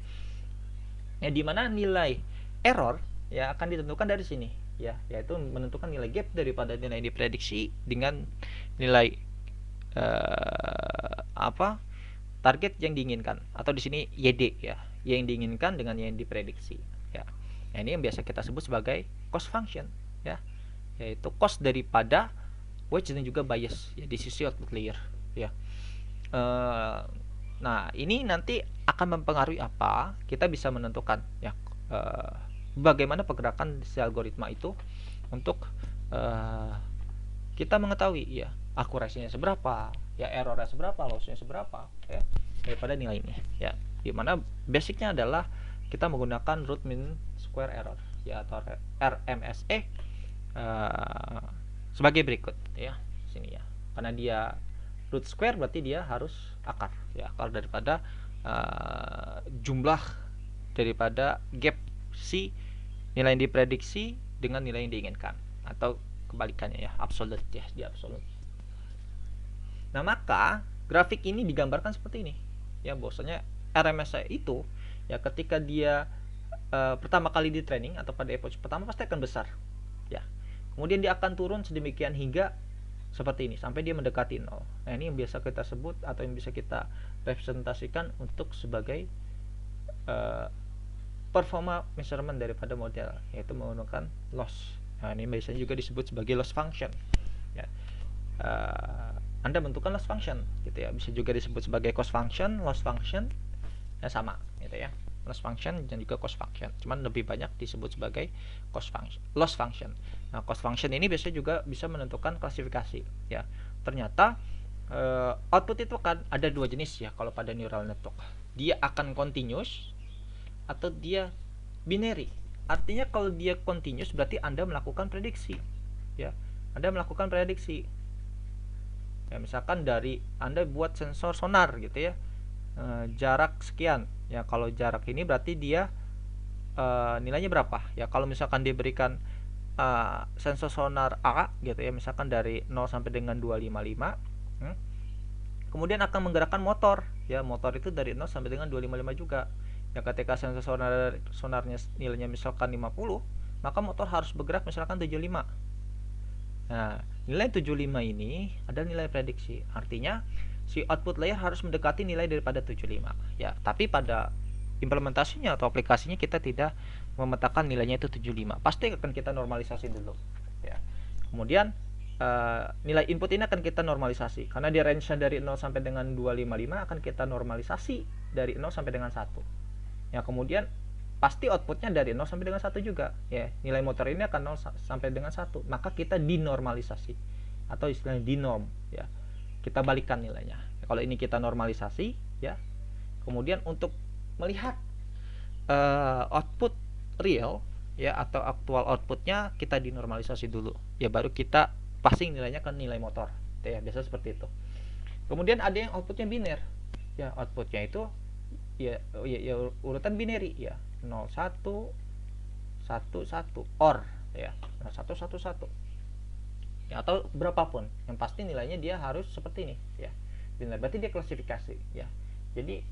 Ya, di mana nilai error, ya, akan ditentukan dari sini, ya, yaitu menentukan nilai gap daripada nilai yang diprediksi dengan nilai target yang diinginkan, atau di sini YD, ya, yang diinginkan dengan yang diprediksi, ya. Nah, ini yang biasa kita sebut sebagai cost function, ya, yaitu cost daripada wedge dan juga bias, ya, di sisi output layer, ya. Nah, ini nanti akan mempengaruhi apa kita bisa menentukan, ya, bagaimana pergerakan si algoritma itu untuk kita mengetahui, ya, akurasinya seberapa, ya, errornya seberapa, lossnya seberapa, ya, daripada nilai ini, ya. Dimana basicnya adalah kita menggunakan root mean square error, ya, atau RMSE sebagai berikut, ya, sini, ya. Karena dia root square berarti dia harus akar, ya, akar daripada jumlah daripada gap si nilai yang diprediksi dengan nilai yang diinginkan, atau kebalikannya, ya, absolute, ya, di absolute. Nah, maka grafik ini digambarkan seperti ini, ya, bahwasanya RMSI itu, ya, ketika dia pertama kali di training atau pada epoch pertama pasti akan besar, ya. Kemudian dia akan turun sedemikian hingga seperti ini sampai dia mendekati 0. Nah, ini yang biasa kita sebut atau yang bisa kita representasikan untuk sebagai performa measurement daripada model, yaitu menggunakan loss. Nah, ini biasanya juga disebut sebagai loss function, ya. Anda menentukan loss function, gitu, ya. Bisa juga disebut sebagai cost function, loss function, ya, sama, gitu, ya. Loss function dan juga cost function, cuman lebih banyak disebut sebagai cost function, loss function. Nah, cost function ini biasanya juga bisa menentukan klasifikasi, ya. Ternyata output itu kan ada dua jenis, ya, kalau pada neural network. Dia akan continuous atau dia binary. Artinya kalau dia continuous berarti Anda melakukan prediksi, ya. Anda melakukan prediksi, ya, misalkan dari Anda buat sensor sonar, gitu, ya, jarak sekian, ya. Kalau jarak ini berarti dia nilainya berapa, ya. Kalau misalkan diberikan sensor sonar A, gitu, ya, misalkan dari 0 sampai dengan 255, kemudian akan menggerakkan motor, ya. Motor itu dari 0 sampai dengan 255 juga. Ya, ketika sensor sonarnya nilainya misalkan 50, maka motor harus bergerak misalkan 75. Nah, nilai 75 ini adalah nilai prediksi. Artinya si output layer harus mendekati nilai daripada 75 ya. Tapi pada implementasinya atau aplikasinya kita tidak memetakan nilainya itu 75. Pasti akan kita normalisasi dulu ya. Kemudian nilai input ini akan kita normalisasi karena dia range-nya dari 0 sampai dengan 255 akan kita normalisasi dari 0 sampai dengan 1. Ya, kemudian pasti outputnya dari 0 sampai dengan 1 juga ya. Nilai motor ini akan 0 sampai dengan 1, maka kita dinormalisasi atau istilahnya dinorm ya. Kita balikan nilainya. Kalau ini kita normalisasi ya. Kemudian untuk melihat output real ya atau aktual outputnya kita dinormalisasi dulu ya, baru kita passing nilainya ke nilai motor ya, biasa seperti itu. Kemudian ada yang outputnya biner ya, outputnya itu ya urutan binary ya, 01 11 or ya 0111 ya, atau berapapun yang pasti nilainya dia harus seperti ini ya, biner. Berarti dia klasifikasi ya. Jadi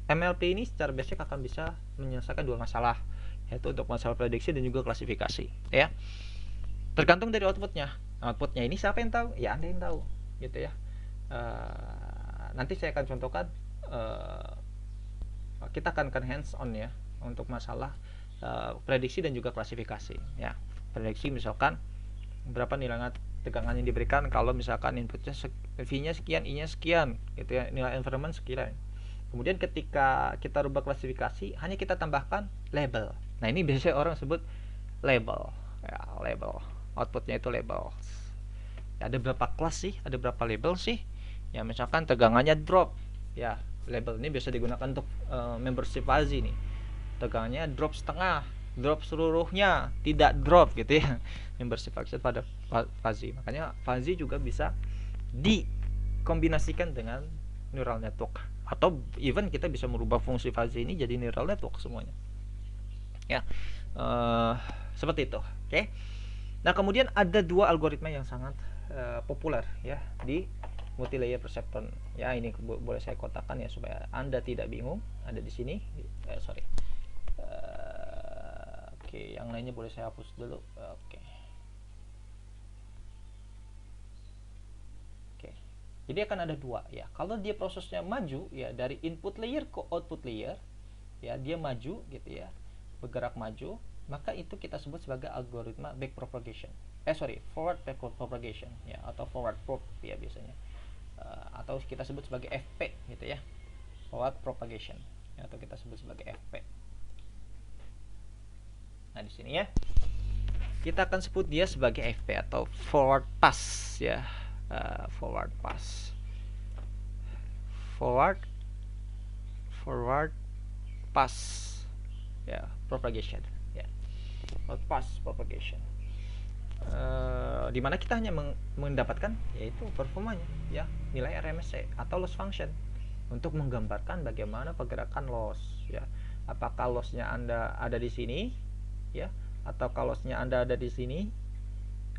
MLP ini secara basic akan bisa menyelesaikan dua masalah, yaitu untuk masalah prediksi dan juga klasifikasi ya. Tergantung dari outputnya. Outputnya ini siapa yang tahu? Ya Anda yang tahu gitu ya. Nanti saya akan contohkan, kita akan hands on ya untuk masalah prediksi dan juga klasifikasi ya. Prediksi misalkan berapa nilai tegangan yang diberikan kalau misalkan inputnya V-nya sekian, I-nya sekian gitu ya, nilai environment sekian. Kemudian ketika kita rubah klasifikasi, hanya kita tambahkan label. Nah, ini biasanya orang sebut label ya, label. Outputnya itu label. Ya, ada berapa kelas sih? Ada berapa label sih? Ya, misalkan tegangannya drop. Ya, label ini biasa digunakan untuk membership fuzzy nih. Tegangannya drop setengah, drop seluruhnya, tidak drop gitu ya. Membership fuzzy pada fuzzy. Makanya fuzzy juga bisa dikombinasikan dengan neural network, atau even kita bisa merubah fungsi fuzzy ini jadi neural network semuanya ya. Seperti itu. Oke. Nah, kemudian ada dua algoritma yang sangat populer ya di multilayer perceptron ya. Ini boleh saya kotakan ya supaya Anda tidak bingung. Ada di sini oke, yang lainnya boleh saya hapus dulu. Oke. Jadi akan ada dua ya. Kalau dia prosesnya maju ya dari input layer ke output layer ya, dia maju gitu ya, bergerak maju, maka itu kita sebut sebagai algoritma backpropagation. Forward backpropagation ya, atau forward prop ya biasanya. Atau kita sebut sebagai FP gitu ya. Forward propagation ya, atau kita sebut sebagai FP. Nah, di sini ya kita akan sebut dia sebagai FP atau forward pass ya. Forward pass, forward pass ya, propagation ya, forward pass propagation. Dimana kita hanya mendapatkan yaitu performanya ya, nilai RMSE atau loss function untuk menggambarkan bagaimana pergerakan loss ya. Apakah lossnya Anda ada di sini ya, atau kalau lossnya Anda ada di sini,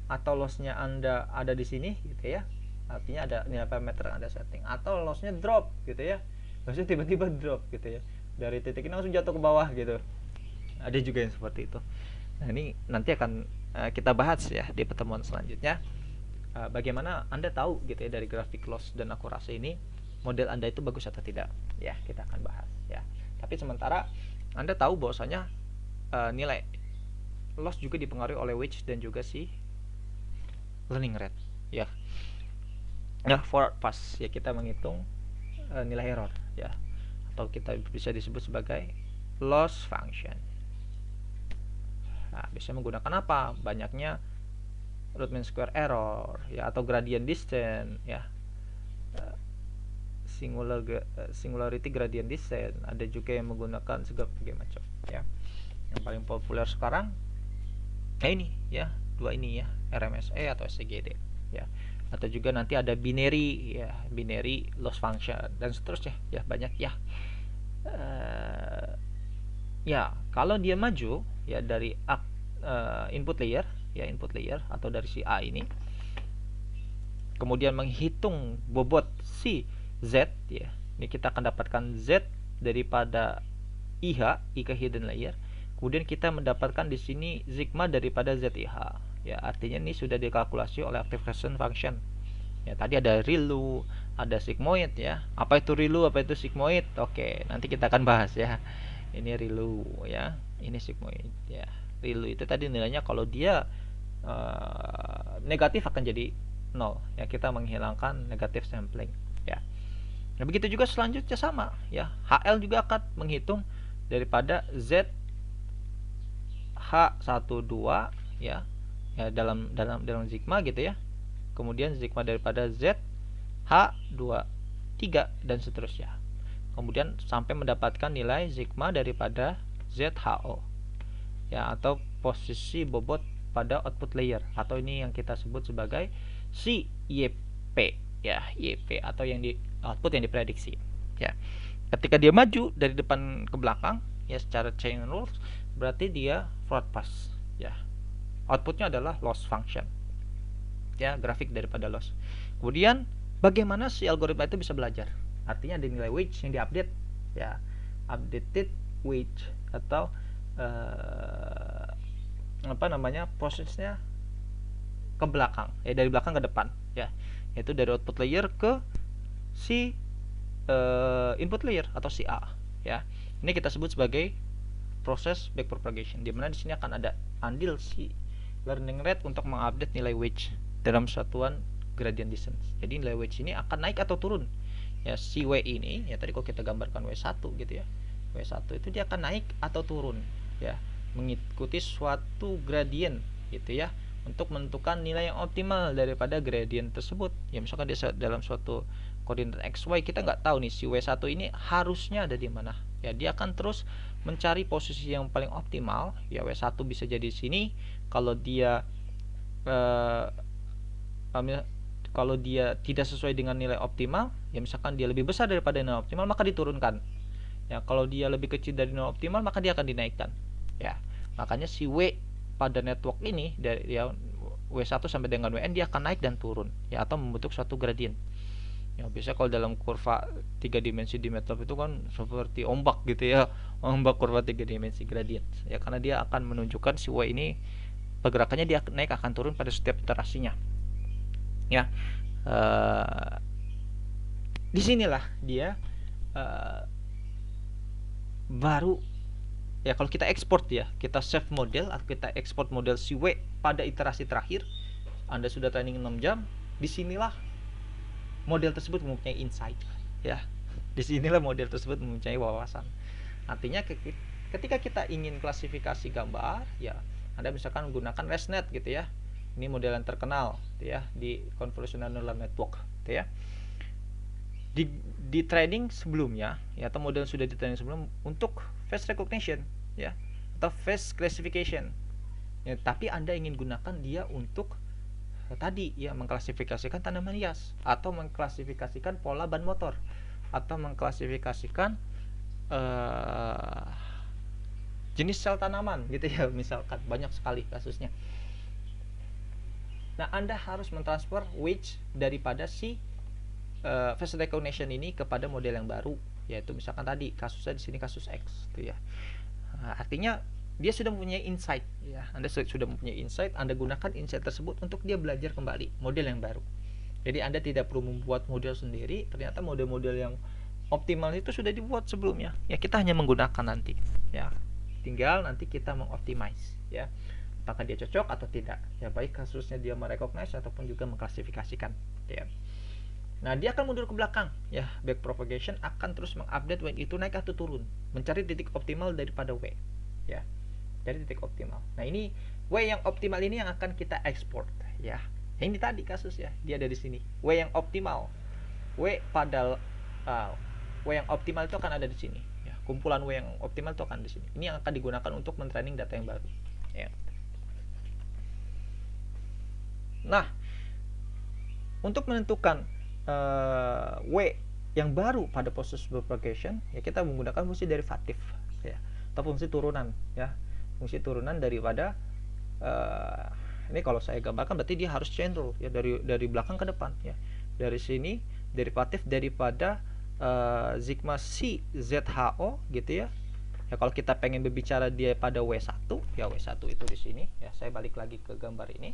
atau lossnya Anda ada di sini gitu ya. Artinya ada nilai parameter Anda setting, atau lossnya drop gitu ya, lossnya tiba-tiba drop gitu ya, dari titik ini langsung jatuh ke bawah gitu. Ada juga yang seperti itu. Nah, ini nanti akan kita bahas ya di pertemuan selanjutnya, bagaimana Anda tahu gitu ya dari grafik loss dan akurasi ini model Anda itu bagus atau tidak ya, kita akan bahas ya. Tapi sementara Anda tahu bahwasanya nilai loss juga dipengaruhi oleh weight dan juga si learning rate ya. Nah, forward pass ya, kita menghitung nilai error ya, atau kita bisa disebut sebagai loss function. Nah, bisa menggunakan apa? Banyaknya root mean square error ya, atau gradient descent ya, singularity gradient descent. Ada juga yang menggunakan segala macam ya. Yang paling populer sekarang ini ya, dua ini ya, RMSE atau SCGD ya. Atau juga nanti ada binary ya, binary loss function dan seterusnya ya, banyak ya. Ya, kalau dia maju ya dari input layer ya, input layer atau dari si A ini, kemudian menghitung bobot si Z ya. Ini kita akan dapatkan Z daripada I ke hidden layer. kemudian kita mendapatkan di sini sigma daripada ZIH. Ya, artinya ini sudah dikalkulasi oleh activation function. Ya, tadi ada ReLU, ada sigmoid ya. Apa itu ReLU, apa itu sigmoid? Oke, nanti kita akan bahas ya. Ini ReLU ya, ini sigmoid ya. ReLU itu tadi nilainya kalau dia negatif akan jadi 0 ya, kita menghilangkan negatif sampling ya. Nah, begitu juga selanjutnya sama ya. HL juga akan menghitung daripada Z H12 ya. Ya, dalam sigma gitu ya. Kemudian sigma daripada Z H23 dan seterusnya. Kemudian sampai mendapatkan nilai sigma daripada ZHO ya, atau posisi bobot pada output layer, atau ini yang kita sebut sebagai CYP ya, YP atau yang di output yang diprediksi ya. Ketika dia maju dari depan ke belakang ya secara chain rules, berarti dia forward pass ya. Outputnya adalah loss function ya, grafik daripada loss. Kemudian bagaimana si algoritma itu bisa belajar? Artinya ada nilai weight yang diupdate ya, updated weight atau prosesnya ke belakang ya, dari belakang ke depan ya, yaitu dari output layer ke si input layer atau si A ya. Ini kita sebut sebagai proses backpropagation, di mana di sini akan ada andil si learning rate untuk mengupdate nilai weight dalam satuan gradient descent. Jadi nilai weight ini akan naik atau turun ya. Si W ini ya, tadi kalau kita gambarkan W1 gitu ya, W1 itu dia akan naik atau turun ya, mengikuti suatu gradient gitu ya, untuk menentukan nilai yang optimal daripada gradient tersebut ya. Misalkan dia dalam suatu koordinat XY, kita nggak tahu nih si W1 ini harusnya ada di mana ya, dia akan terus mencari posisi yang paling optimal ya. W1 bisa jadi di sini. Kalau dia kalau dia tidak sesuai dengan nilai optimal ya, misalkan dia lebih besar daripada nilai optimal, maka diturunkan ya. Kalau dia lebih kecil dari nilai optimal, maka dia akan dinaikkan ya. Makanya si W pada network ini dari ya, W1 sampai dengan Wn, dia akan naik dan turun ya, atau membentuk suatu gradient ya. Biasanya kalau dalam kurva 3 dimensi di MATLAB itu kan seperti ombak gitu ya, ombak kurva 3 dimensi gradient ya, karena dia akan menunjukkan si W ini pergerakannya dia naik akan turun pada setiap iterasinya ya. Disinilah dia baru ya, kalau kita ekspor ya, kita save model atau kita ekspor model si W pada iterasi terakhir, Anda sudah training 6 jam, disinilah model tersebut mempunyai insight ya. Disinilah model tersebut mempunyai wawasan. Artinya ketika kita ingin klasifikasi gambar ya, Anda misalkan menggunakan ResNet gitu ya, ini model yang terkenal gitu ya di convolutional neural network gitu ya. Di training sebelumnya ya, atau model sudah di training sebelum untuk face recognition ya, atau face classification ya, tapi Anda ingin gunakan dia untuk tadi ya, mengklasifikasikan tanaman hias, atau mengklasifikasikan pola ban motor, atau mengklasifikasikan jenis sel tanaman gitu ya, misalkan banyak sekali kasusnya. Nah, Anda harus mentransfer weight daripada si face recognition ini kepada model yang baru, yaitu misalkan tadi kasusnya di sini kasus X gitu ya. Artinya dia sudah mempunyai insight ya. Anda sudah mempunyai insight, Anda gunakan insight tersebut untuk dia belajar kembali model yang baru. Jadi Anda tidak perlu membuat model sendiri, ternyata model-model yang optimal itu sudah dibuat sebelumnya ya. Kita hanya menggunakan nanti ya, tinggal nanti kita mengoptimize ya, apakah dia cocok atau tidak ya, baik kasusnya dia merecognize ataupun juga mengklasifikasikan ya. Nah, dia akan mundur ke belakang ya. Backpropagation akan terus mengupdate W itu naik atau turun, mencari titik optimal daripada W ya, cari titik optimal. Nah, ini W yang optimal ini yang akan kita ekspor ya. Ini tadi kasus ya, dia ada di sini. W yang optimal, W yang optimal itu akan ada di sini ya. Kumpulan W yang optimal itu akan di sini. Ini yang akan digunakan untuk mentraining data yang baru ya. Nah, untuk menentukan W yang baru pada proses propagation ya, kita menggunakan fungsi derivatif ya, atau fungsi turunan ya. Fungsi turunan daripada ini kalau saya gambarkan berarti dia harus chain rule ya, dari belakang ke depan ya. Dari sini derivatif daripada sigma C ZHO gitu ya, Ya kalau kita pengen berbicara dia pada W1, ya W1 itu di sini ya, saya balik lagi ke gambar ini.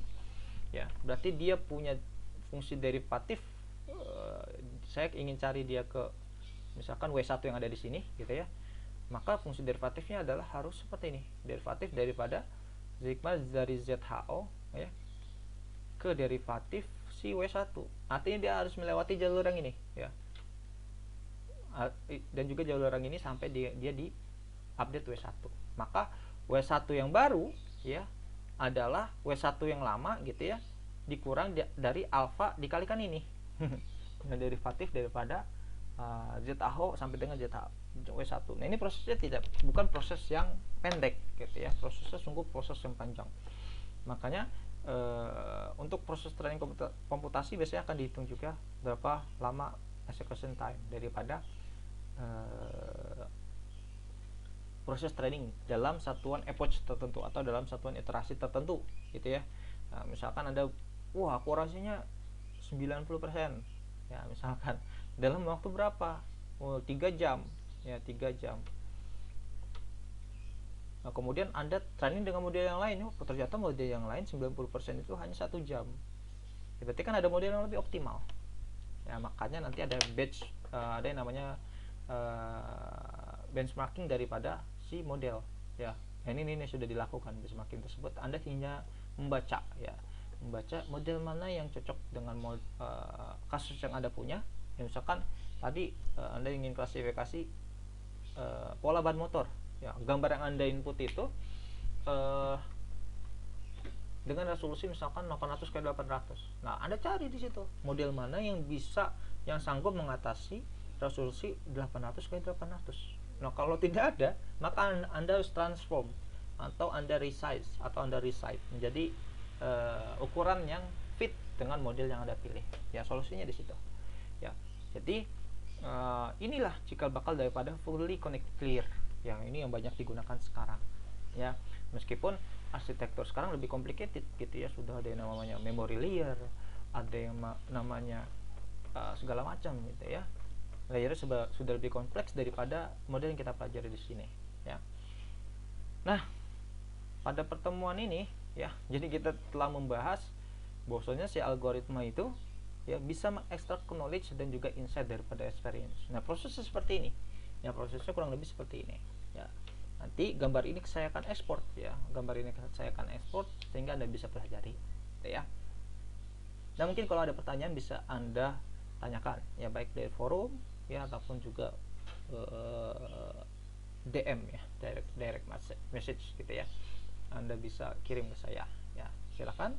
Ya, berarti dia punya fungsi derivatif. Saya ingin cari dia ke misalkan W1 yang ada di sini gitu ya. Maka fungsi derivatifnya adalah harus seperti ini. Derivatif daripada sigma dari ZHO ya ke derivatif si W1. Artinya dia harus melewati jalur yang ini ya. Dan juga jalur yang ini sampai dia di update W1. Maka W1 yang baru ya adalah W1 yang lama gitu ya, dikurang dari alfa dikalikan ini. Derivatif daripada ZAO sampai dengan W1. Nah, ini prosesnya bukan proses yang pendek gitu ya. Prosesnya sungguh proses yang panjang. Makanya untuk proses training komputasi biasanya akan dihitung juga berapa lama execution time daripada proses training dalam satuan approach tertentu atau dalam satuan iterasi tertentu gitu ya. Nah, misalkan ada akurasinya 90% ya, misalkan dalam waktu berapa? 3 jam ya, 3 jam. Nah, kemudian Anda training dengan model yang lain, ternyata model yang lain 90% itu hanya 1 jam. Ya, berarti kan ada model yang lebih optimal. Ya, makanya nanti ada batch, ada yang namanya benchmarking daripada si model ya. Nah, ini sudah dilakukan benchmarking tersebut. Anda hanya membaca model mana yang cocok dengan kasus yang Anda punya ya. Misalkan tadi Anda ingin klasifikasi pola ban motor ya, gambar yang Anda input itu dengan resolusi misalkan 800 x 800. Nah, Anda cari di situ model mana yang sanggup mengatasi resolusi 800 x 800. Nah, kalau tidak ada, maka Anda harus transform atau Anda resize atau Anda resite menjadi ukuran yang fit dengan model yang Anda pilih. Ya, solusinya di situ. Ya. Jadi inilah cikal bakal daripada fully connected clear. Yang ini yang banyak digunakan sekarang. Ya, meskipun arsitektur sekarang lebih complicated gitu ya, sudah ada yang namanya memory layer, ada yang namanya segala macam gitu ya. Layernya sudah lebih kompleks daripada model yang kita pelajari di sini ya. Nah, pada pertemuan ini ya, jadi kita telah membahas bahwasanya si algoritma itu ya bisa mengekstrak knowledge dan juga insight daripada experience. Nah, prosesnya seperti ini ya, prosesnya kurang lebih seperti ini ya. Nanti gambar ini saya akan ekspor ya, sehingga Anda bisa pelajari gitu ya. Nah, mungkin kalau ada pertanyaan bisa Anda tanyakan ya, baik dari forum ya ataupun juga DM ya, direct message gitu ya. Anda bisa kirim ke saya ya, silakan.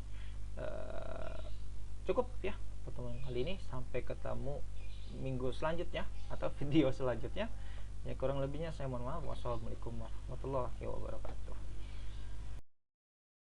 Cukup ya pertemuan kali ini, sampai ketemu minggu selanjutnya atau video selanjutnya ya. Kurang lebihnya saya mohon maaf. Wassalamualaikum warahmatullahi wabarakatuh.